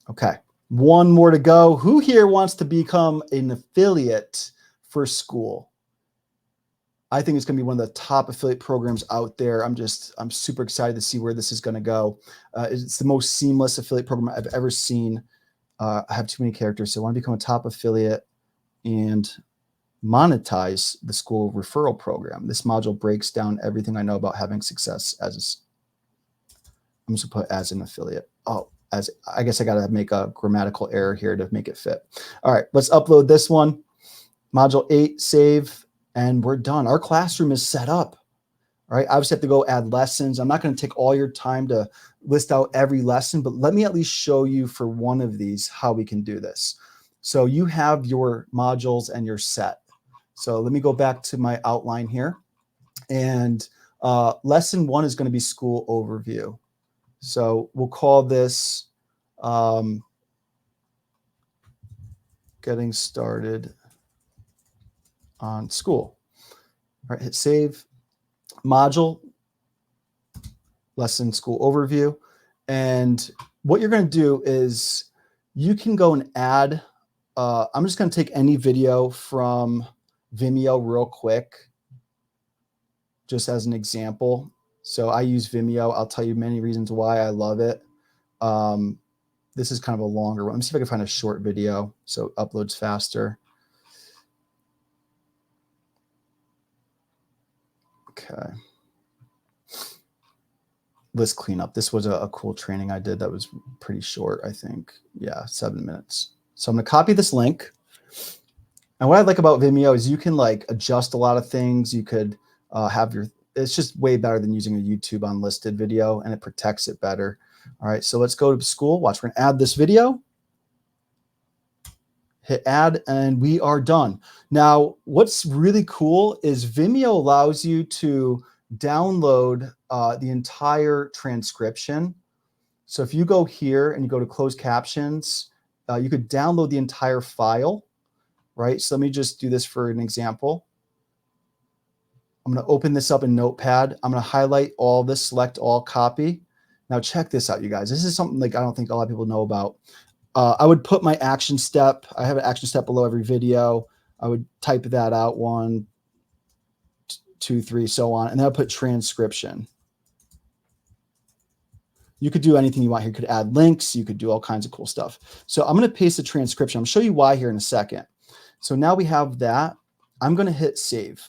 Okay, one more to go. Who here wants to become an affiliate for Skool? I think it's going to be one of the top affiliate programs out there. I'm super excited to see where this is going to go. It's the most seamless affiliate program I've ever seen. I have too many characters, so I want to become a top affiliate and monetize the Skool referral program. This module breaks down everything I know about having success as I'm just going to put as an affiliate. Oh, I guess I got to make a grammatical error here to make it fit. All right, let's upload this one. Module 8, save. And we're done. Our classroom is set up. All right. I obviously have to go add lessons. I'm not going to take all your time to list out every lesson, but let me at least show you for one of these how we can do this. So you have your modules and your set. So let me go back to my outline here. And lesson 1 is going to be Skool overview. So we'll call this getting started on Skool. All right, hit save. Module, lesson Skool overview. And what you're going to do is you can go and add, I'm just going to take any video from Vimeo real quick, just as an example. So I use Vimeo. I'll tell you many reasons why I love it. This is kind of a longer one. Let me see if I can find a short video so it uploads faster. Okay. List cleanup. This was a cool training I did that was pretty short, I think. Yeah, 7 minutes. So I'm going to copy this link. And what I like about Vimeo is you can like adjust a lot of things. You could have your, it's just way better than using a YouTube unlisted video, and it protects it better. All right, so let's go to Skool. Watch, we're going to add this video. Hit add, and we are done. Now, what's really cool is Vimeo allows you to download the entire transcription. So if you go here and you go to closed captions, you could download the entire file, right? So let me just do this for an example. I'm going to open this up in Notepad. I'm going to highlight all this, select all, copy. Now check this out, you guys. This is something like I don't think a lot of people know about. I would put my action step. I have an action step below every video. I would type that out, 1, 2, 3, so on. And then I put transcription. You could do anything you want here. You could add links. You could do all kinds of cool stuff. So I'm going to paste the transcription. I'm going to show you why here in a second. So now we have that. I'm going to hit save.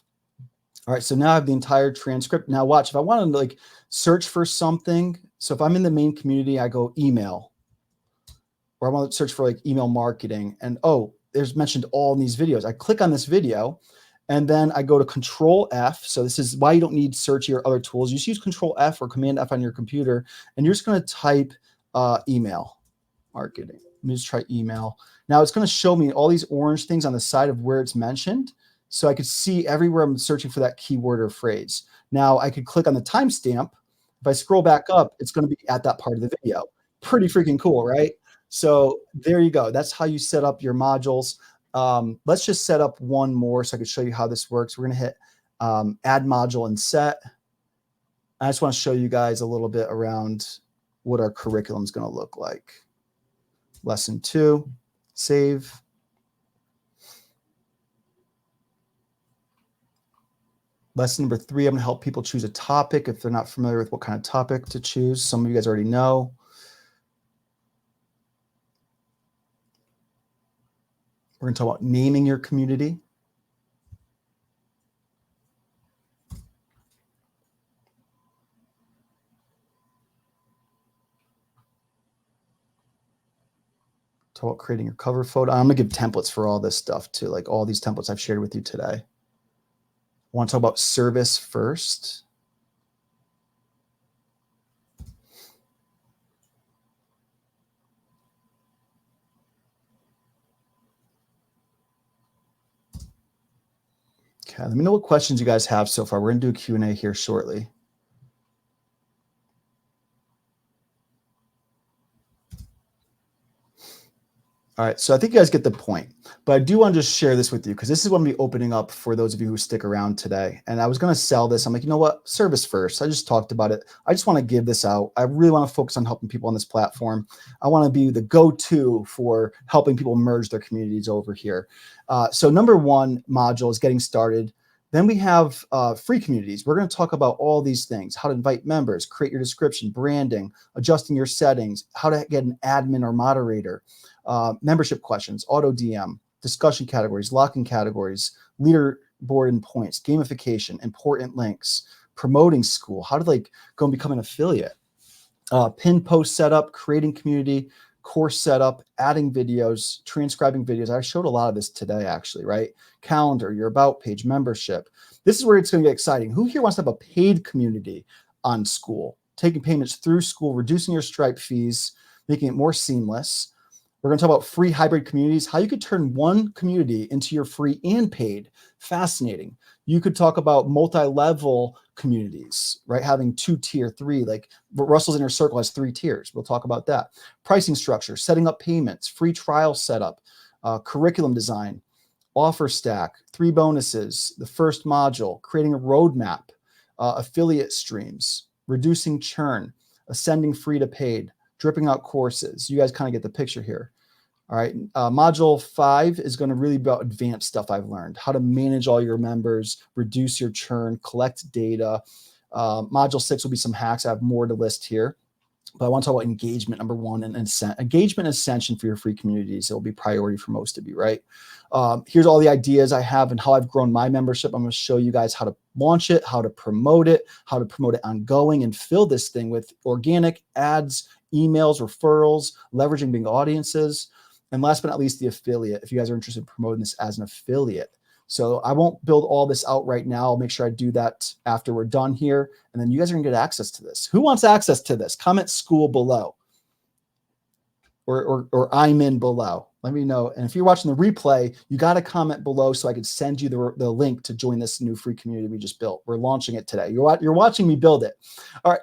All right. So now I have the entire transcript. Now watch, if I want to like search for something. So if I'm in the main community, I go email, or I want to search for like email marketing, and oh, there's mentioned all in these videos. I click on this video, and then I go to Control F. So this is why you don't need search or other tools. You just use Control F or Command F on your computer, and you're just going to type email marketing. Let me just try email. Now it's going to show me all these orange things on the side of where it's mentioned. So I could see everywhere I'm searching for that keyword or phrase. Now I could click on the timestamp. If I scroll back up, it's going to be at that part of the video. Pretty freaking cool, right? So there you go. That's how you set up your modules. Let's just set up one more so I can show you how this works. We're going to hit add module and set. I just want to show you guys a little bit around what our curriculum is going to look like. Lesson 2, save. Lesson number 3, I'm going to help people choose a topic if they're not familiar with what kind of topic to choose. Some of you guys already know. We're going to talk about naming your community. Talk about creating your cover photo. I'm going to give templates for all this stuff too, like all these templates I've shared with you today. I want to talk about service first. Okay, let me know what questions you guys have so far. We're going to do a Q&A here shortly. All right, so I think you guys get the point, but I do want to just share this with you because this is what I'm going to be opening up for those of you who stick around today. And I was going to sell this. I'm like, you know what? Service first. I just talked about it. I just want to give this out. I really want to focus on helping people on this platform. I want to be the go-to for helping people merge their communities over here. So number 1 module is getting started. Then we have free communities. We're going to talk about all these things: how to invite members, create your description, branding, adjusting your settings, how to get an admin or moderator, membership questions, auto DM, discussion categories, locking categories, leaderboard and points, gamification, important links, promoting Skool, how to like go and become an affiliate, pin post setup, creating community, course setup, adding videos, transcribing videos. I showed a lot of this today, actually, right? Calendar, your about page, membership. This is where it's going to get exciting. Who here wants to have a paid community on Skool? Taking payments through Skool, reducing your Stripe fees, making it more seamless. We're going to talk about free hybrid communities, how you could turn one community into your free and paid. Fascinating. You could talk about multi-level communities, right? Having 2 tier, 3, like Russell's Inner Circle has 3 tiers. We'll talk about that. Pricing structure, setting up payments, free trial setup, curriculum design, offer stack, 3 bonuses, the first module, creating a roadmap, affiliate streams, reducing churn, ascending free to paid, dripping out courses. You guys kind of get the picture here. All right. Module 5 is going to really be about advanced stuff I've learned, how to manage all your members, reduce your churn, collect data. Module 6 will be some hacks. I have more to list here, but I want to talk about engagement, number 1, and engagement is ascension for your free communities. It will be priority for most of you, right? Here's all the ideas I have and how I've grown my membership. I'm going to show you guys how to launch it, how to promote it ongoing, and fill this thing with organic ads, emails, referrals, leveraging big audiences. And last but not least, the affiliate, if you guys are interested in promoting this as an affiliate. So I won't build all this out right now. I'll make sure I do that after we're done here. And then you guys are going to get access to this. Who wants access to this? Comment Skool below. Or I'm in below. Let me know. And if you're watching the replay, you got to comment below so I could send you the link to join this new free community we just built. We're launching it today. You're watching me build it. All right.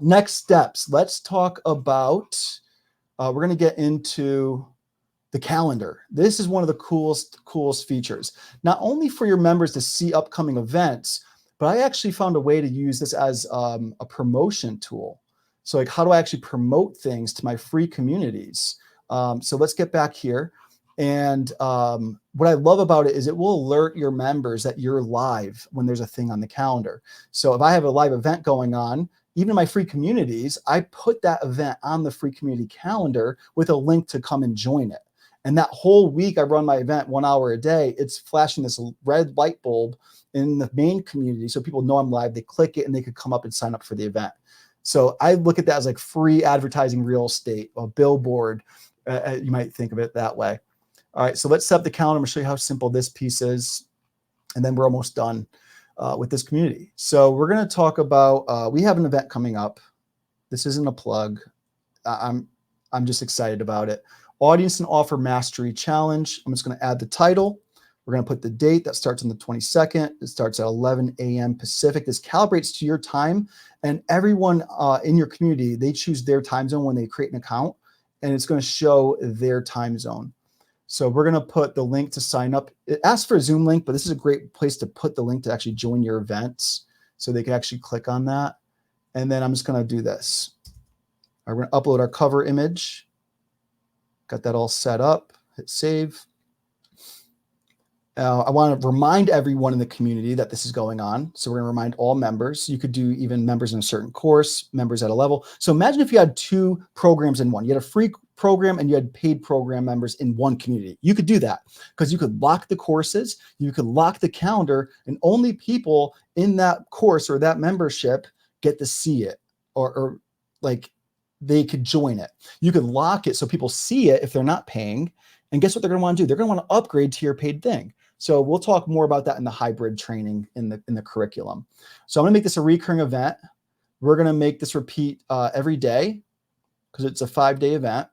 Next steps. Let's talk about, we're going to get into the calendar. This is one of the coolest features, not only for your members to see upcoming events, but I actually found a way to use this as a promotion tool. So like, how do I actually promote things to my free communities? So let's get back here. And what I love about it is it will alert your members that you're live when there's a thing on the calendar. So if I have a live event going on, even in my free communities, I put that event on the free community calendar with a link to come and join it. And that whole week I run my event 1 hour a day, it's flashing this red light bulb in the main community so people know I'm live. They click it and they could come up and sign up for the event. So I look at that as like free advertising real estate, a billboard. You might think of it that way. All right, so let's set up the calendar. I'm gonna show you how simple this piece is. And then we're almost done with this community. So we're gonna talk about, we have an event coming up. This isn't a plug. I'm just excited about it. Audience and Offer Mastery Challenge. I'm just going to add the title. We're going to put the date that starts on the 22nd. It starts at 11 a.m. Pacific. This calibrates to your time, and everyone in your community, they choose their time zone when they create an account, and it's going to show their time zone. So we're going to put the link to sign up. It asks for a Zoom link, but this is a great place to put the link to actually join your events so they can actually click on that. And then I'm just going to do this. We're going to upload our cover image. Got that all set up, hit save. I want to remind everyone in the community that this is going on. So we're going to remind all members. You could do even members in a certain course, members at a level. So imagine if you had 2 programs in one. You had a free program and you had paid program members in one community. You could do that because you could lock the courses, you could lock the calendar, and only people in that course or that membership get to see it or like, they could join it. You could lock it so people see it if they're not paying. And guess what they're going to want to do? They're going to want to upgrade to your paid thing. So we'll talk more about that in the hybrid training in the curriculum. So I'm going to make this a recurring event. We're going to make this repeat every day because it's a 5-day event.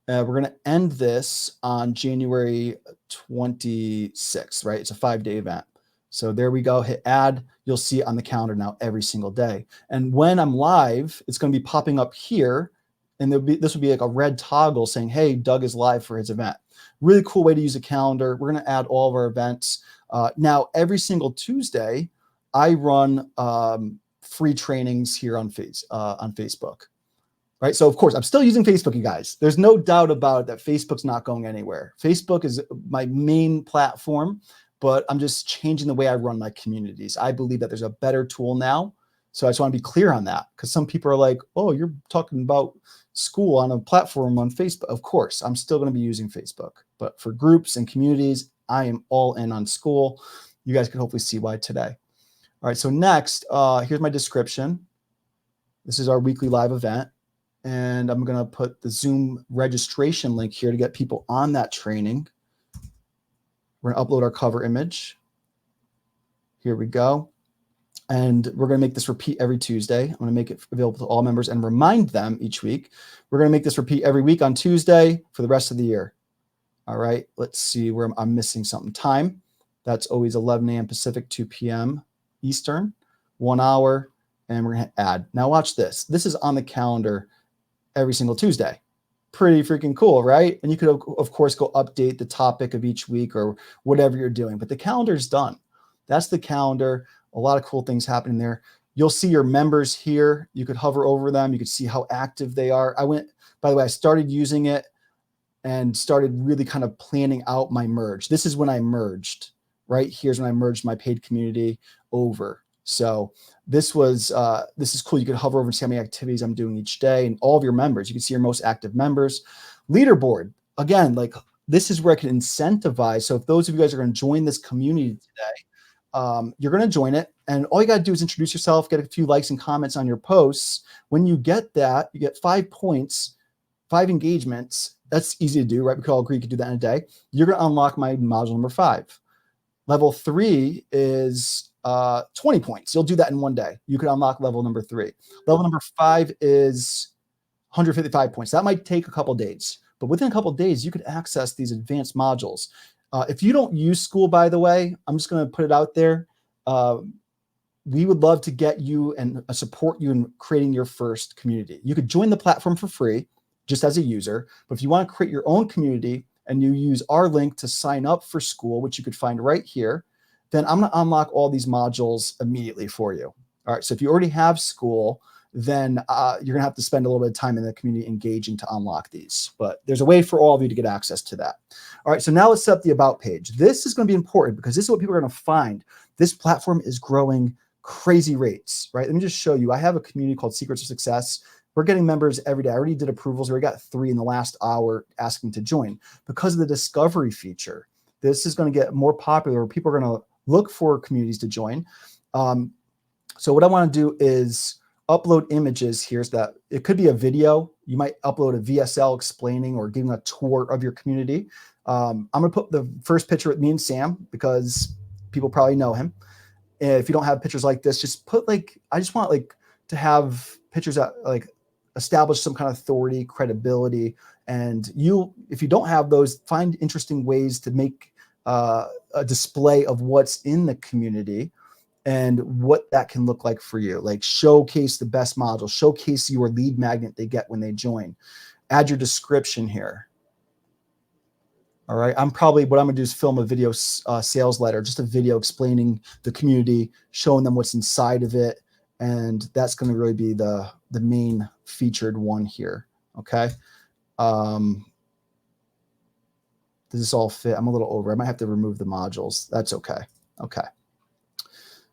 We're going to end this on January 26th, right? It's a 5-day event. So there we go, hit add. You'll see it on the calendar now every single day. And when I'm live, it's going to be popping up here. And this will be like a red toggle saying, hey, Doug is live for his event. Really cool way to use a calendar. We're going to add all of our events. Now, every single Tuesday, I run free trainings here on Facebook. Right. So, of course, I'm still using Facebook, you guys. There's no doubt about it that Facebook's not going anywhere. Facebook is my main platform. But I'm just changing the way I run my communities. I believe that there's a better tool now. So I just want to be clear on that because some people are like, oh, you're talking about Skool on a platform on Facebook. Of course, I'm still going to be using Facebook. But for groups and communities, I am all in on Skool. You guys can hopefully see why today. All right, so next, here's my description. This is our weekly live event. And I'm going to put the Zoom registration link here to get people on that training. We're going to upload our cover image. Here we go. And we're going to make this repeat every Tuesday. I'm going to make it available to all members and remind them each week. We're going to make this repeat every week on Tuesday for the rest of the year. All right, let's see where I'm missing something. Time, that's always 11 a.m. Pacific, 2 p.m. Eastern, 1 hour, and we're going to add. Now watch this. This is on the calendar every single Tuesday. Pretty freaking cool, right? And you could, of course, go update the topic of each week or whatever you're doing, but the calendar's done. That's the calendar. A lot of cool things happening there. You'll see your members here. You could hover over them. You could see how active they are. By the way, I started using it and started really kind of planning out my merge. This is when I merged, right? Here's when I merged my paid community over. So this is cool. You could hover over and see how many activities I'm doing each day and all of your members. You can see your most active members. Leaderboard, again, like this is where I can incentivize. So if those of you guys are going to join this community today, you're going to join it. And all you got to do is introduce yourself, get a few likes and comments on your posts. When you get that, you get 5 points, 5 engagements. That's easy to do, right? We could all agree you could do that in a day. You're going to unlock my module number 5. Level 3 is 20 points. You'll do that in one day. You could unlock level number 3. Level number 5 is 155 points. That might take a couple days, but within a couple days, you could access these advanced modules. If you don't use Skool, by the way, I'm just going to put it out there. We would love to get you and support you in creating your first community. You could join the platform for free just as a user, but if you want to create your own community and you use our link to sign up for Skool, which you could find right here, then I'm going to unlock all these modules immediately for you. All right. So if you already have Skool, then you're going to have to spend a little bit of time in the community engaging to unlock these. But there's a way for all of you to get access to that. All right. So now let's set up the About page. This is going to be important because this is what people are going to find. This platform is growing crazy rates, right? Let me just show you. I have a community called Secrets of Success. We're getting members every day. I already did approvals. We got 3 in the last hour asking to join because of the discovery feature. This is going to get more popular. People are going to look for communities to join. So what I want to do is upload images here so that it could be a video. You might upload a VSL explaining or giving a tour of your community. I'm going to put the first picture with me and Sam because people probably know him. And if you don't have pictures like this, just put I just want to have pictures that establish some kind of authority, credibility. And if you don't have those, find interesting ways to make a display of what's in the community and what that can look like for you. Like showcase the best module, showcase your lead magnet they get when they join. Add your description here. All right, what I'm gonna do is film a video sales letter, just a video explaining the community, showing them what's inside of it. And that's gonna really be the main featured one here, okay? Does this all fit? I'm a little over. I might have to remove the modules. That's okay. Okay.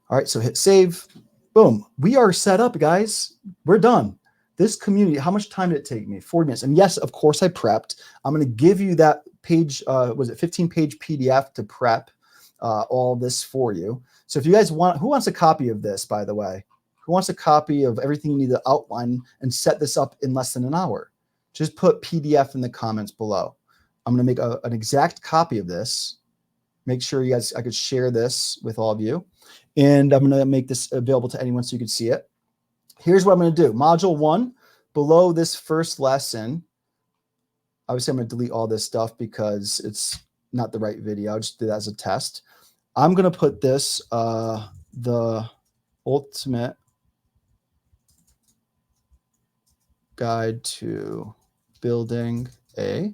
All right, so hit save. Boom. We are set up, guys. We're done. This community, how much time did it take me? 40 minutes. And yes, of course, I prepped. I'm going to give you that page, was it 15-page PDF to prep all this for you. So if you guys want, who wants a copy of this, by the way? Who wants a copy of everything you need to outline and set this up in less than an hour? Just put PDF in the comments below. I'm going to make an exact copy of this. Make sure you guys, I could share this with all of you. And I'm going to make this available to anyone so you can see it. Here's what I'm going to do. Module 1, below this first lesson, obviously I'm going to delete all this stuff because it's not the right video. I'll just do that as a test. I'm going to put this, the ultimate guide to building a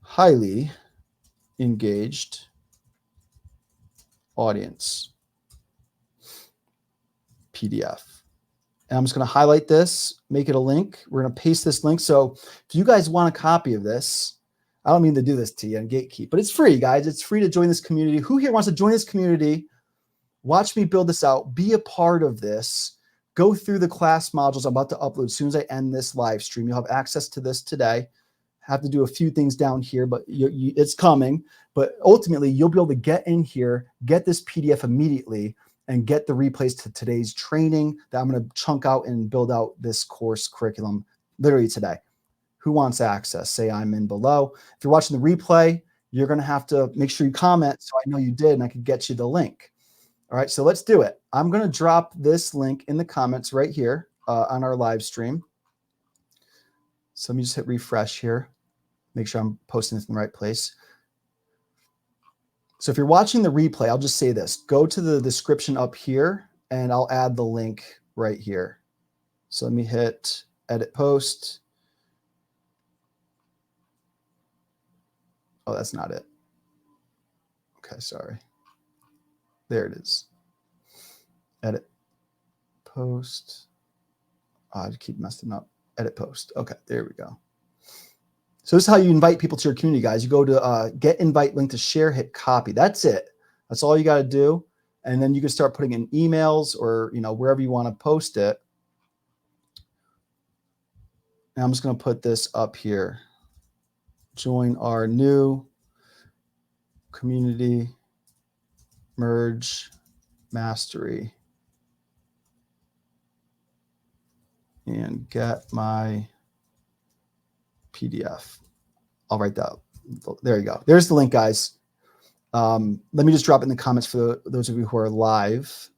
highly engaged audience PDF. And I'm just going to highlight this, make it a link. We're going to paste this link. So if you guys want a copy of this, I don't mean to do this to you and gatekeep, but it's free, guys. It's free to join this community. Who here wants to join this community? Watch me build this out. Be a part of this. Go through the class modules I'm about to upload as soon as I end this live stream. You'll have access to this today. Have to do a few things down here, but it's coming. But ultimately, you'll be able to get in here, get this PDF immediately, and get the replays to today's training that I'm going to chunk out and build out this course curriculum literally today. Who wants access? Say I'm in below. If you're watching the replay, you're going to have to make sure you comment so I know you did and I can get you the link. All right, so let's do it. I'm going to drop this link in the comments right here on our live stream. So let me just hit refresh here. Make sure I'm posting this in the right place. So if you're watching the replay, I'll just say this. Go to the description up here, and I'll add the link right here. So let me hit edit post. Oh, that's not it. Okay, sorry. There it is. Edit post. Oh, I keep messing up. Edit post. Okay, there we go. So this is how you invite people to your community, guys. You go to get invite link to share, hit copy. That's it. That's all you got to do. And then you can start putting in emails or, wherever you want to post it. And I'm just going to put this up here. Join our new community merge mastery and get my PDF. I'll write that. There you go. There's the link, guys. Let me just drop it in the comments for those of you who are live.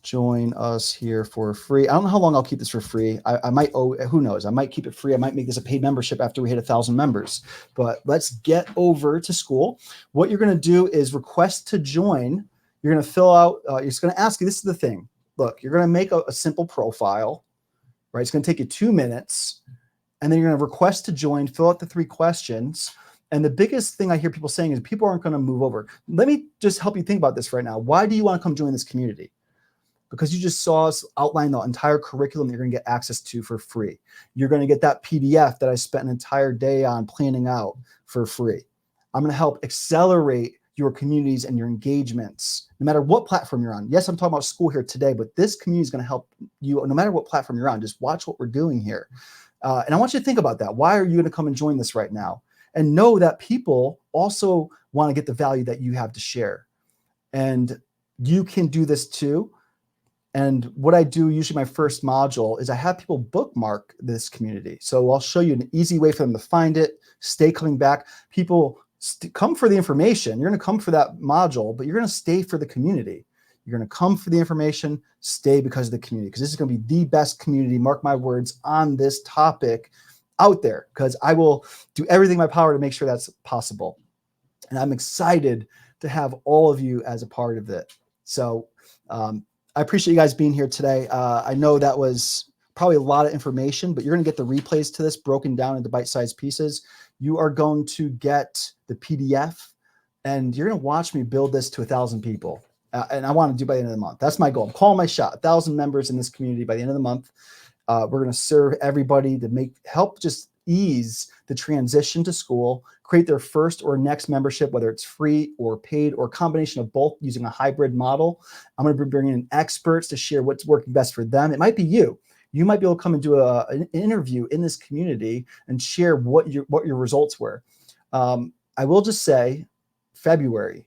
Join us here for free. I don't know how long I'll keep this for free. I might, who knows? I might keep it free. I might make this a paid membership after we hit 1,000 members. But let's get over to Skool. What you're going to do is request to join. You're going to fill out, it's going to ask you, this is the thing. Look, you're going to make a simple profile, right? It's going to take you 2 minutes. And then you're going to request to join, fill out the 3 questions. And the biggest thing I hear people saying is people aren't going to move over. Let me just help you think about this right now. Why do you want to come join this community? Because you just saw us outline the entire curriculum that you're going to get access to for free. You're going to get that PDF that I spent an entire day on planning out for free. I'm going to help accelerate your communities and your engagements, no matter what platform you're on. Yes, I'm talking about Skool here today, but this community is going to help you no matter what platform you're on. Just watch what we're doing here. And I want you to think about that. Why are you going to come and join this right now? And know that people also want to get the value that you have to share. And you can do this too. And what I do, usually my first module, is I have people bookmark this community. So I'll show you an easy way for them to find it, stay coming back. People come for the information. You're going to come for that module, but you're going to stay for the community. You're going to come for the information, stay because of the community, because this is going to be the best community, mark my words, on this topic out there, because I will do everything in my power to make sure that's possible. And I'm excited to have all of you as a part of it. So I appreciate you guys being here today. I know that was probably a lot of information, but you're going to get the replays to this broken down into bite-sized pieces. You are going to get the PDF, and you're going to watch me build this to 1,000 people. And I want to do by the end of the month. That's my goal. I'm calling my shot. 1,000 members in this community by the end of the month. We're going to serve everybody to help just ease the transition to Skool, create their first or next membership, whether it's free or paid or a combination of both using a hybrid model. I'm going to be bringing in experts to share what's working best for them. It might be you. You might be able to come and do an interview in this community and share what your results were. I will just say February,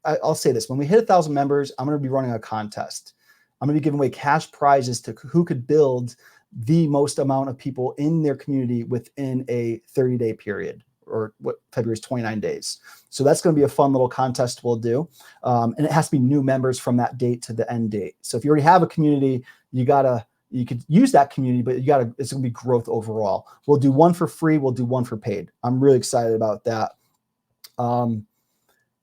I'll say this, when we hit 1,000 members, I'm going to be running a contest. I'm going to be giving away cash prizes to who could build the most amount of people in their community within a 30-day period, or what February is 29 days. So that's going to be a fun little contest we'll do. And it has to be new members from that date to the end date. So if you already have a community, you could use that community, but it's going to be growth overall. We'll do one for free. We'll do one for paid. I'm really excited about that.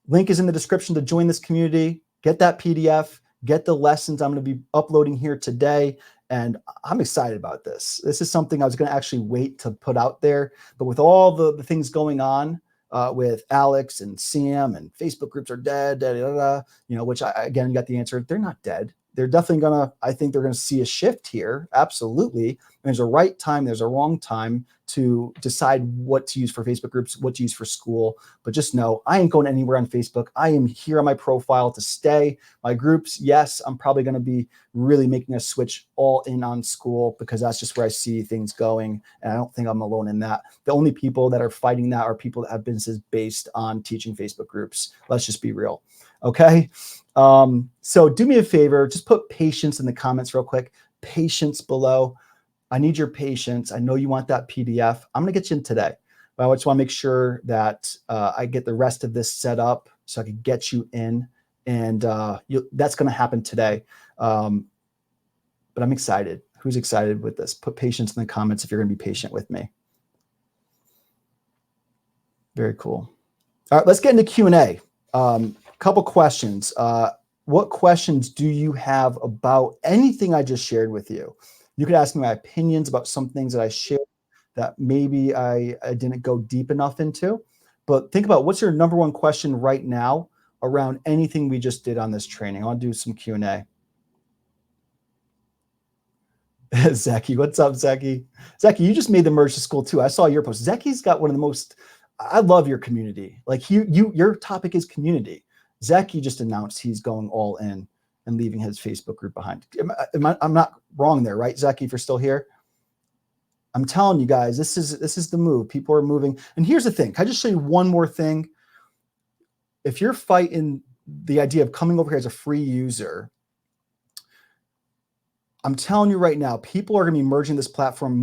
Link is in the description to join this community, get that PDF, get the lessons I'm going to be uploading here today. And I'm excited about this. This is something I was going to actually wait to put out there. But with all the things going on with Alex and Sam and Facebook groups are dead, which again, got the answer. They're not dead. They're definitely I think they're going to see a shift here. Absolutely. There's a right time. There's a wrong time to decide what to use for Facebook groups, what to use for Skool. But just know, I ain't going anywhere on Facebook. I am here on my profile to stay. My groups, yes, I'm probably going to be really making a switch all in on Skool, because that's just where I see things going. And I don't think I'm alone in that. The only people that are fighting that are people that have businesses based on teaching Facebook groups. Let's just be real. Okay. So do me a favor, just put patience in the comments real quick. Patience below. I need your patience. I know you want that PDF. I'm going to get you in today, but I just want to make sure that I get the rest of this set up so I can get you in, and that's going to happen today. But I'm excited. Who's excited with this? Put patience in the comments if you're going to be patient with me. Very cool. All right, let's get into Q&A. Couple questions. What questions do you have about anything I just shared with you? You could ask me my opinions about some things that I shared. that maybe I didn't go deep enough into. But think about, what's your number one question right now around anything we just did on this training? I'll do some Q&A. Zeki, what's up, Zeki? Zeki, you just made the merge to Skool too. I saw your post. Zeki's got one of the most, I love your community. Like your topic is community. Zeki just announced he's going all in and leaving his Facebook group behind. I'm not wrong there, right, Zeki, if you're still here? I'm telling you guys, this is the move. People are moving. And here's the thing. Can I just show you one more thing? If you're fighting the idea of coming over here as a free user, I'm telling you right now, people are going to be merging this platform.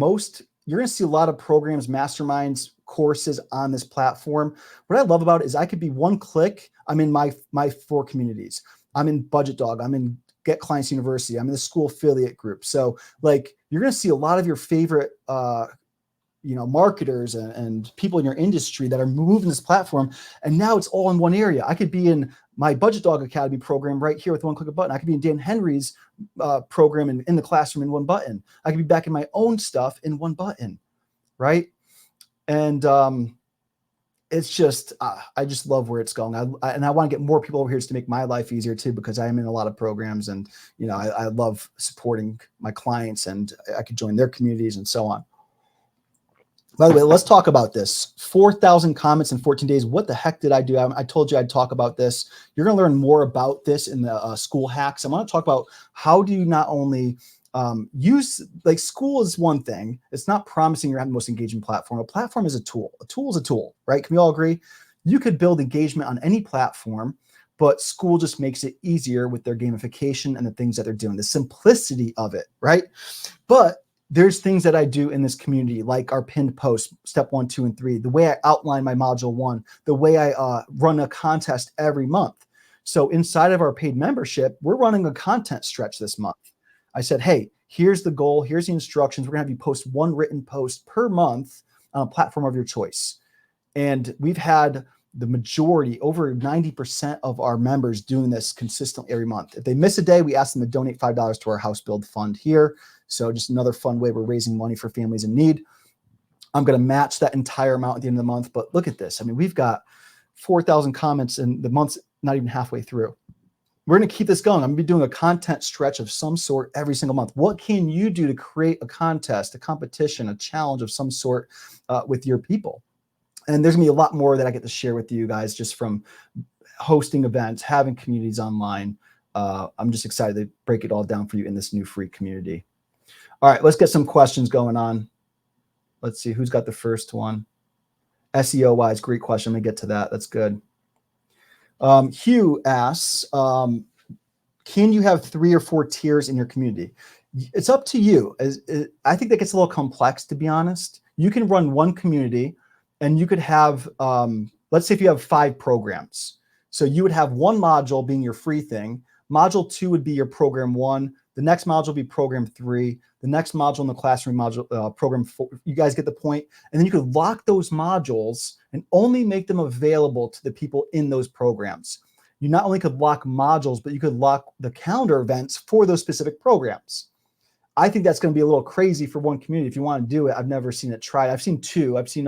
You're going to see a lot of programs, masterminds, courses on this platform. What I love about it is I could be one click. I'm in my 4 communities. I'm in Budget Dog. I'm in Get Clients University. I'm in the Skool affiliate group. So like, you're going to see a lot of your favorite, marketers and people in your industry that are moving this platform. And now it's all in one area. I could be in my Budget Dog Academy program right here with one click of a button. I could be in Dan Henry's program in the classroom in one button. I could be back in my own stuff in one button, right? And it's just, I just love where it's going. And I want to get more people over here just to make my life easier too, because I am in a lot of programs and, I love supporting my clients, and I could join their communities and so on. By the way, let's talk about this. 4,000 comments in 14 days. What the heck did I do? I told you I'd talk about this. You're going to learn more about this in the Skool hacks. I'm going to talk about how do you not only use, like, Skool is one thing. It's not promising you're having the most engaging platform. A platform is a tool. A tool is a tool, right? Can we all agree? You could build engagement on any platform, but Skool just makes it easier with their gamification and the things that they're doing, the simplicity of it, right? But there's things that I do in this community, like our pinned posts, step 1, 2, and 3, the way I outline my module 1, the way I run a contest every month. So inside of our paid membership, we're running a content stretch this month. I said, hey, here's the goal. Here's the instructions. We're going to have you post 1 written post per month on a platform of your choice. And we've had the majority, over 90% of our members doing this consistently every month. If they miss a day, we ask them to donate $5 to our house build fund here. So just another fun way we're raising money for families in need. I'm going to match that entire amount at the end of the month. But look at this. I mean, we've got 4,000 comments and the month's not even halfway through. We're going to keep this going. I'm going to be doing a content stretch of some sort every single month. What can you do to create a contest, a competition, a challenge of some sort with your people? And there's going to be a lot more that I get to share with you guys, just from hosting events, having communities online. I'm just excited to break it all down for you in this new free community. All right, let's get some questions going on. Let's see who's got the first one. SEO wise, great question. I'm gonna get to that. That's good. Hugh asks, can you have 3 or 4 tiers in your community? It's up to you. I think that gets a little complex, to be honest. You can run one community and you could have, let's say if you have 5 programs. So you would have one module being your free thing. Module 2 would be your program 1. The next module will be program 3. The next module in the classroom module, program 4. You guys get the point. And then you could lock those modules and only make them available to the people in those programs. You not only could lock modules, but you could lock the calendar events for those specific programs. I think that's going to be a little crazy for one community. If you want to do it, I've never seen it tried. I've seen 2. I've seen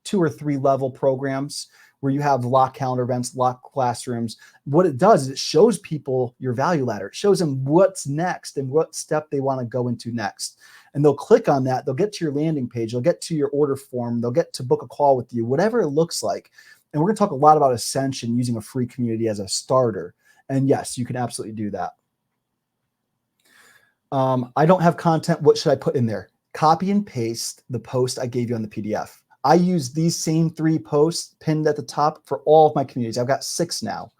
2 or 3 level programs where you have lock calendar events, lock classrooms. What it does is it shows people your value ladder. It shows them what's next and what step they want to go into next. And they'll click on that. They'll get to your landing page. They'll get to your order form. They'll get to book a call with you, whatever it looks like. And we're going to talk a lot about Ascension, using a free community as a starter. And yes, you can absolutely do that. I don't have content. What should I put in there? Copy and paste the post I gave you on the PDF. I use these same 3 posts pinned at the top for all of my communities. I've got 6 now,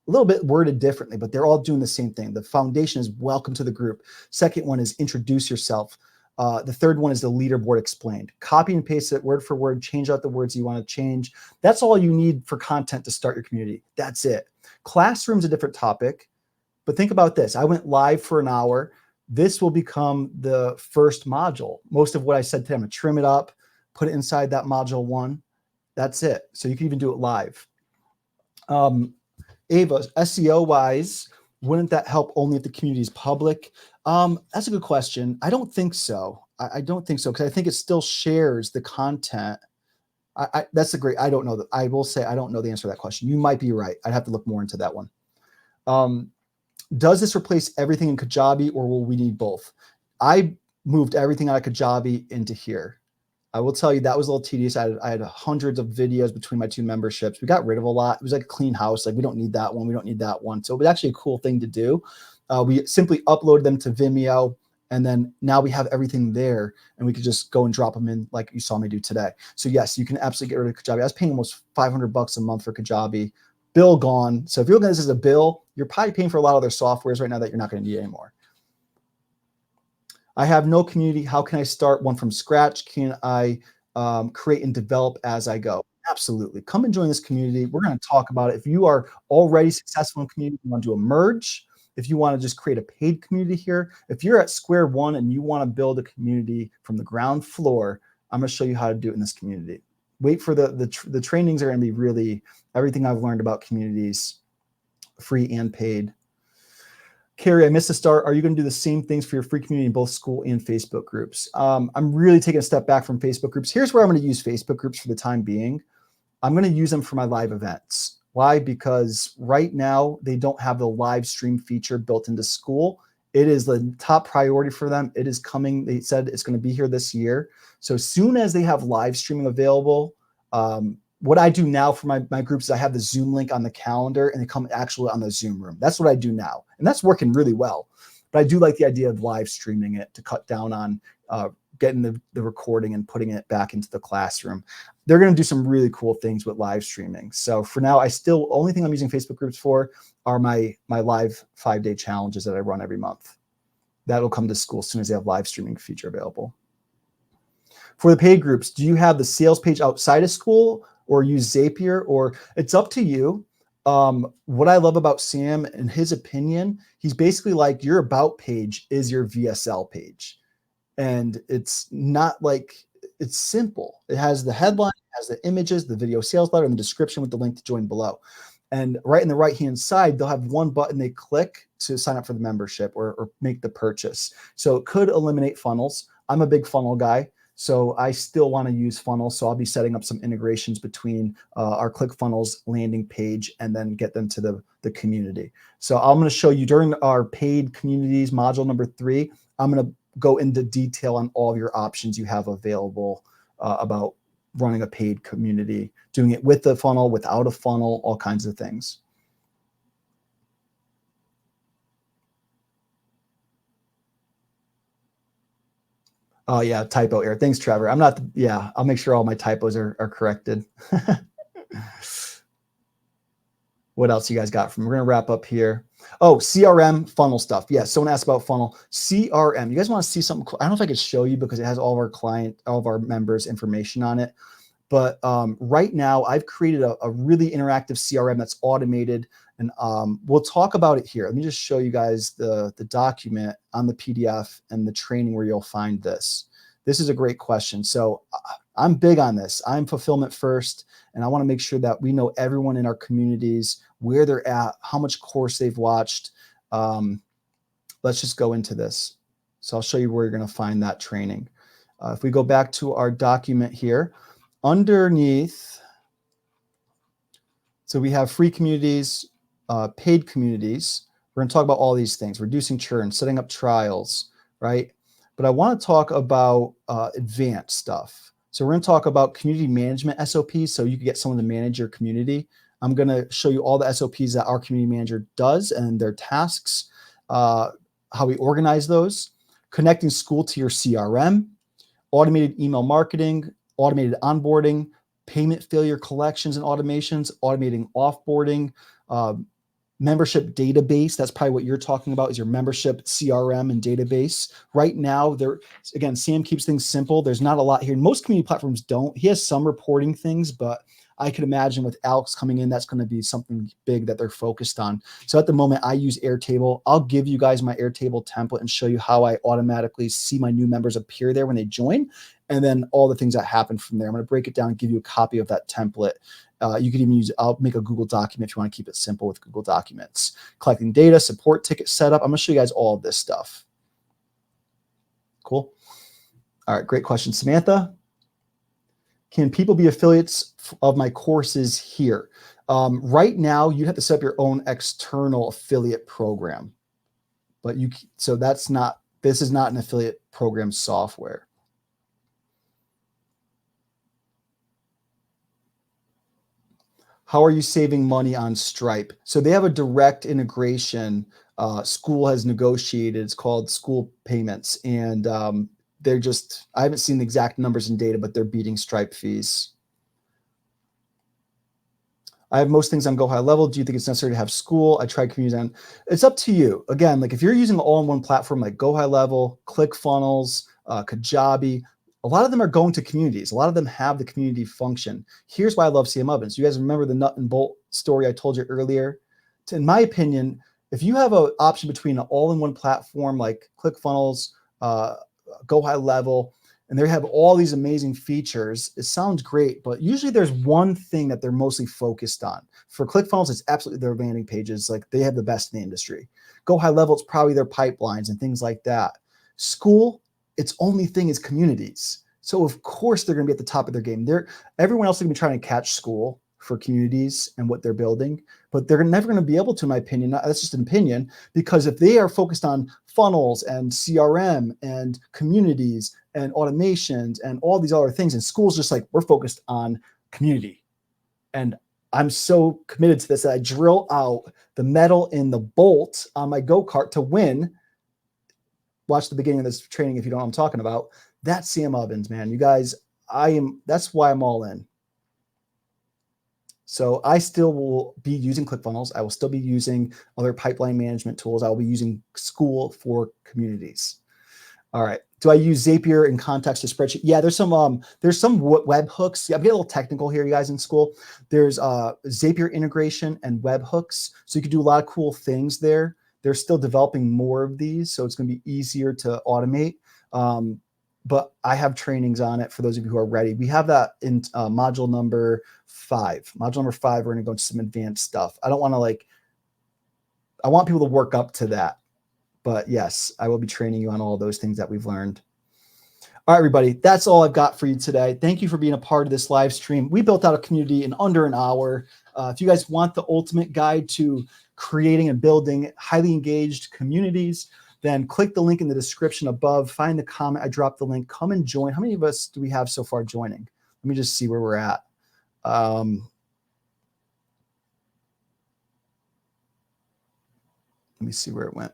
a little bit worded differently, but they're all doing the same thing. The foundation is welcome to the group. Second one is introduce yourself. The third one is the leaderboard explained. Copy and paste it word for word, change out the words you want to change. That's all you need for content to start your community. That's it. Classroom's a different topic, but think about this. I went live for an hour. This will become the first module. Most of what I said today, I'm going to trim it up, put it inside that module 1. That's it. So you can even do it live. Ava, SEO wise, wouldn't that help only if the community is public? That's a good question. I don't think so. I don't think so, because I think it still shares the content. That's a great, I don't know that. I will say I don't know the answer to that question. You might be right. I'd have to look more into that one. Does this replace everything in Kajabi, or will we need both? I moved everything out of Kajabi into here. I will tell you that was a little tedious. I had hundreds of videos between my two memberships. We got rid of a lot. It was like a clean house. Like, we don't need that one. We don't need that one. So it was actually a cool thing to do. We simply uploaded them to Vimeo, and then now we have everything there, and we could just go and drop them in like you saw me do today. So yes, you can absolutely get rid of Kajabi. I was paying almost $500 a month for Kajabi. Bill gone. So if you're looking at this as a bill, you're probably paying for a lot of their softwares right now that you're not going to need anymore. I have no community. How can I start one from scratch? Can I create and develop as I go? Absolutely. Come and join this community. We're going to talk about it. If you are already successful in community, you want to do a merge, if you want to just create a paid community here, if you're at square one and you want to build a community from the ground floor, I'm going to show you how to do it in this community. Wait for the trainings are going to be really everything I've learned about communities, free and paid. Carrie, I missed the start. Are you going to do the same things for your free community in both school and Facebook groups? I'm really taking a step back from Facebook groups. Here's where I'm going to use Facebook groups for the time being. I'm going to use them for my live events. Why? Because right now they don't have the live stream feature built into Skool. It is the top priority for them. It is coming. They said it's going to be here this year. So as soon as they have live streaming available, what I do now for my groups is I have the Zoom link on the calendar, and they come actually on the Zoom room. That's what I do now. And that's working really well. But I do like the idea of live streaming it to cut down on getting the recording and putting it back into the classroom. They're going to do some really cool things with live streaming. So for now, only thing I'm using Facebook groups for are my live 5-day challenges that I run every month. That'll come to Skool as soon as they have live streaming feature available. For the paid groups, do you have the sales page outside of Skool, or use Zapier? Or it's up to you. What I love about Sam, in his opinion, he's basically like, your about page is your VSL page. And it's not like, it's simple. It has the headline, it has the images, the video sales letter, and the description with the link to join below. And right in the right-hand side, they'll have one button they click to sign up for the membership or make the purchase. So it could eliminate funnels. I'm a big funnel guy, so I still want to use funnels. So I'll be setting up some integrations between our ClickFunnels landing page and then get them to the community. So I'm going to show you during our paid communities module number 3, I'm going to go into detail on all of your options you have available about running a paid community, doing it with a funnel, without a funnel, all kinds of things. Oh yeah, typo error. Thanks, Trevor. I'm not, yeah, I'll make sure all my typos are corrected. What else you guys got from? We're going to wrap up here. Oh, CRM funnel stuff. Yeah, someone asked about funnel. CRM. You guys want to see something cool? I don't know if I could show you because it has all of our members' information on it. But right now, I've created a really interactive CRM that's automated, and we'll talk about it here. Let me just show you guys the document on the PDF and the training where you'll find this. This is a great question. So I'm big on this. I'm fulfillment first, and I want to make sure that we know everyone in our communities, where they're at, how much course they've watched. Let's just go into this. So I'll show you where you're going to find that training. If we go back to our document here, underneath, so we have free communities, paid communities. We're going to talk about all these things, reducing churn, setting up trials, right? But I want to talk about advanced stuff. So we're going to talk about community management SOPs, so you can get someone to manage your community. I'm going to show you all the SOPs that our community manager does and their tasks, how we organize those, connecting Skool to your CRM, automated email marketing, automated onboarding, payment failure collections and automations, automating offboarding, membership database. That's probably what you're talking about, is your membership CRM and database. Right now, again, Sam keeps things simple. There's not a lot here. Most community platforms don't. He has some reporting things, but I could imagine with Alex coming in, that's going to be something big that they're focused on. So at the moment, I use Airtable. I'll give you guys my Airtable template and show you how I automatically see my new members appear there when they join, and then all the things that happen from there. I'm going to break it down and give you a copy of that template. You can even I'll make a Google document if you want to keep it simple with Google Documents. Collecting data, support ticket setup. I'm going to show you guys all of this stuff. Cool. All right, great question. Samantha, can people be affiliates of my courses here? Right now, you have to set up your own external affiliate program, but so this is not an affiliate program software. How are you saving money on Stripe? So they have a direct integration. Skool has negotiated. It's called Skool Payments, and I haven't seen the exact numbers and data, but they're beating Stripe fees. I have most things on Go High Level. Do you think it's necessary to have Skool? I tried communities on. It's up to you. Again, like if you're using all-in-one platform like Go High Level, ClickFunnels, Kajabi, a lot of them are going to communities. A lot of them have the community function. Here's why I love CM Ovens. You guys remember the nut and bolt story I told you earlier? In my opinion, if you have an option between an all-in-one platform like ClickFunnels, Go High Level, and they have all these amazing features, it sounds great, but usually there's one thing that they're mostly focused on. For ClickFunnels, it's absolutely their landing pages. Like they have the best in the industry. Go High Level, it's probably their pipelines and things like that. Skool, its only thing is communities. So of course they're going to be at the top of their game. Everyone else is going to be trying to catch Skool for communities and what they're building, but they're never going to be able to, in my opinion. That's just an opinion, because if they are focused on funnels and CRM and communities and automations and all these other things, and Skool's just like, we're focused on community. And I'm so committed to this that I drill out the metal in the bolt on my go-kart to win. Watch the beginning of this training if you don't know what I'm talking about. That's CM Ovens, man. You guys, that's why I'm all in. So I still will be using ClickFunnels. I will still be using other pipeline management tools. I will be using Skool for communities. All right. Do I use Zapier in context to spreadsheet? Yeah, there's some web hooks. I'm getting a little technical here, you guys, in Skool. There's Zapier integration and web hooks. So you can do a lot of cool things there. They're still developing more of these, so it's going to be easier to automate. But I have trainings on it for those of you who are ready. We have that in module number 5. Module number 5, we're going to go into some advanced stuff. I want people to work up to that. But yes, I will be training you on all those things that we've learned. All right, everybody, that's all I've got for you today. Thank you for being a part of this live stream. We built out a community in under an hour. If you guys want the ultimate guide to creating and building highly engaged communities, then click the link in the description above. Find the comment. I dropped the link. Come and join. How many of us do we have so far joining? Let me just see where we're at. Let me see where it went.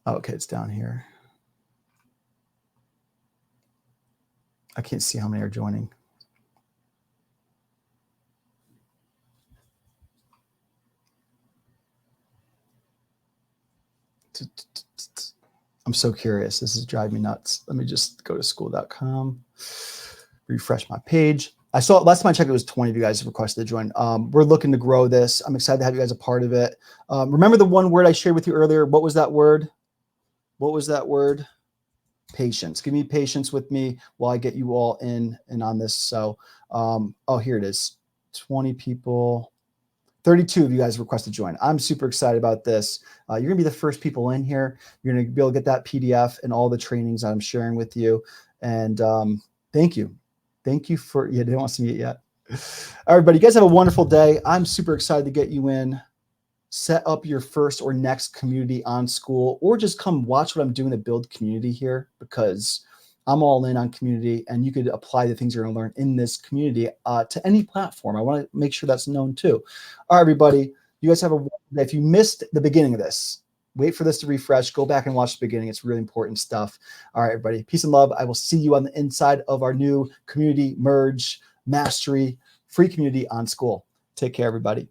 Okay, it's down here. I can't see how many are joining. I'm so curious. This is driving me nuts. Let me just go to skool.com, refresh my page. I saw last time I checked, it was 20 of you guys requested to join. We're looking to grow this. I'm excited to have you guys a part of it. Remember the one word I shared with you earlier? What was that word? What was that word? Patience. Give me patience with me while I get you all in and on this. So, oh, here it is. 20 people. 32 of you guys requested to join. I'm super excited about this. You're going to be the first people in here. You're going to be able to get that PDF and all the trainings that I'm sharing with you. And thank you. Thank you for, yeah, they don't want to see it yet. Everybody, you guys have a wonderful day. I'm super excited to get you in. Set up your first or next community on Skool, or just come watch what I'm doing to build community here, because I'm all in on community, and you could apply the things you're going to learn in this community to any platform. I want to make sure that's known too. All right, everybody, you guys have a wonderful day. If you missed the beginning of this, wait for this to refresh. Go back and watch the beginning. It's really important stuff. All right, everybody, peace and love. I will see you on the inside of our new community merge mastery free community on Skool. Take care, everybody.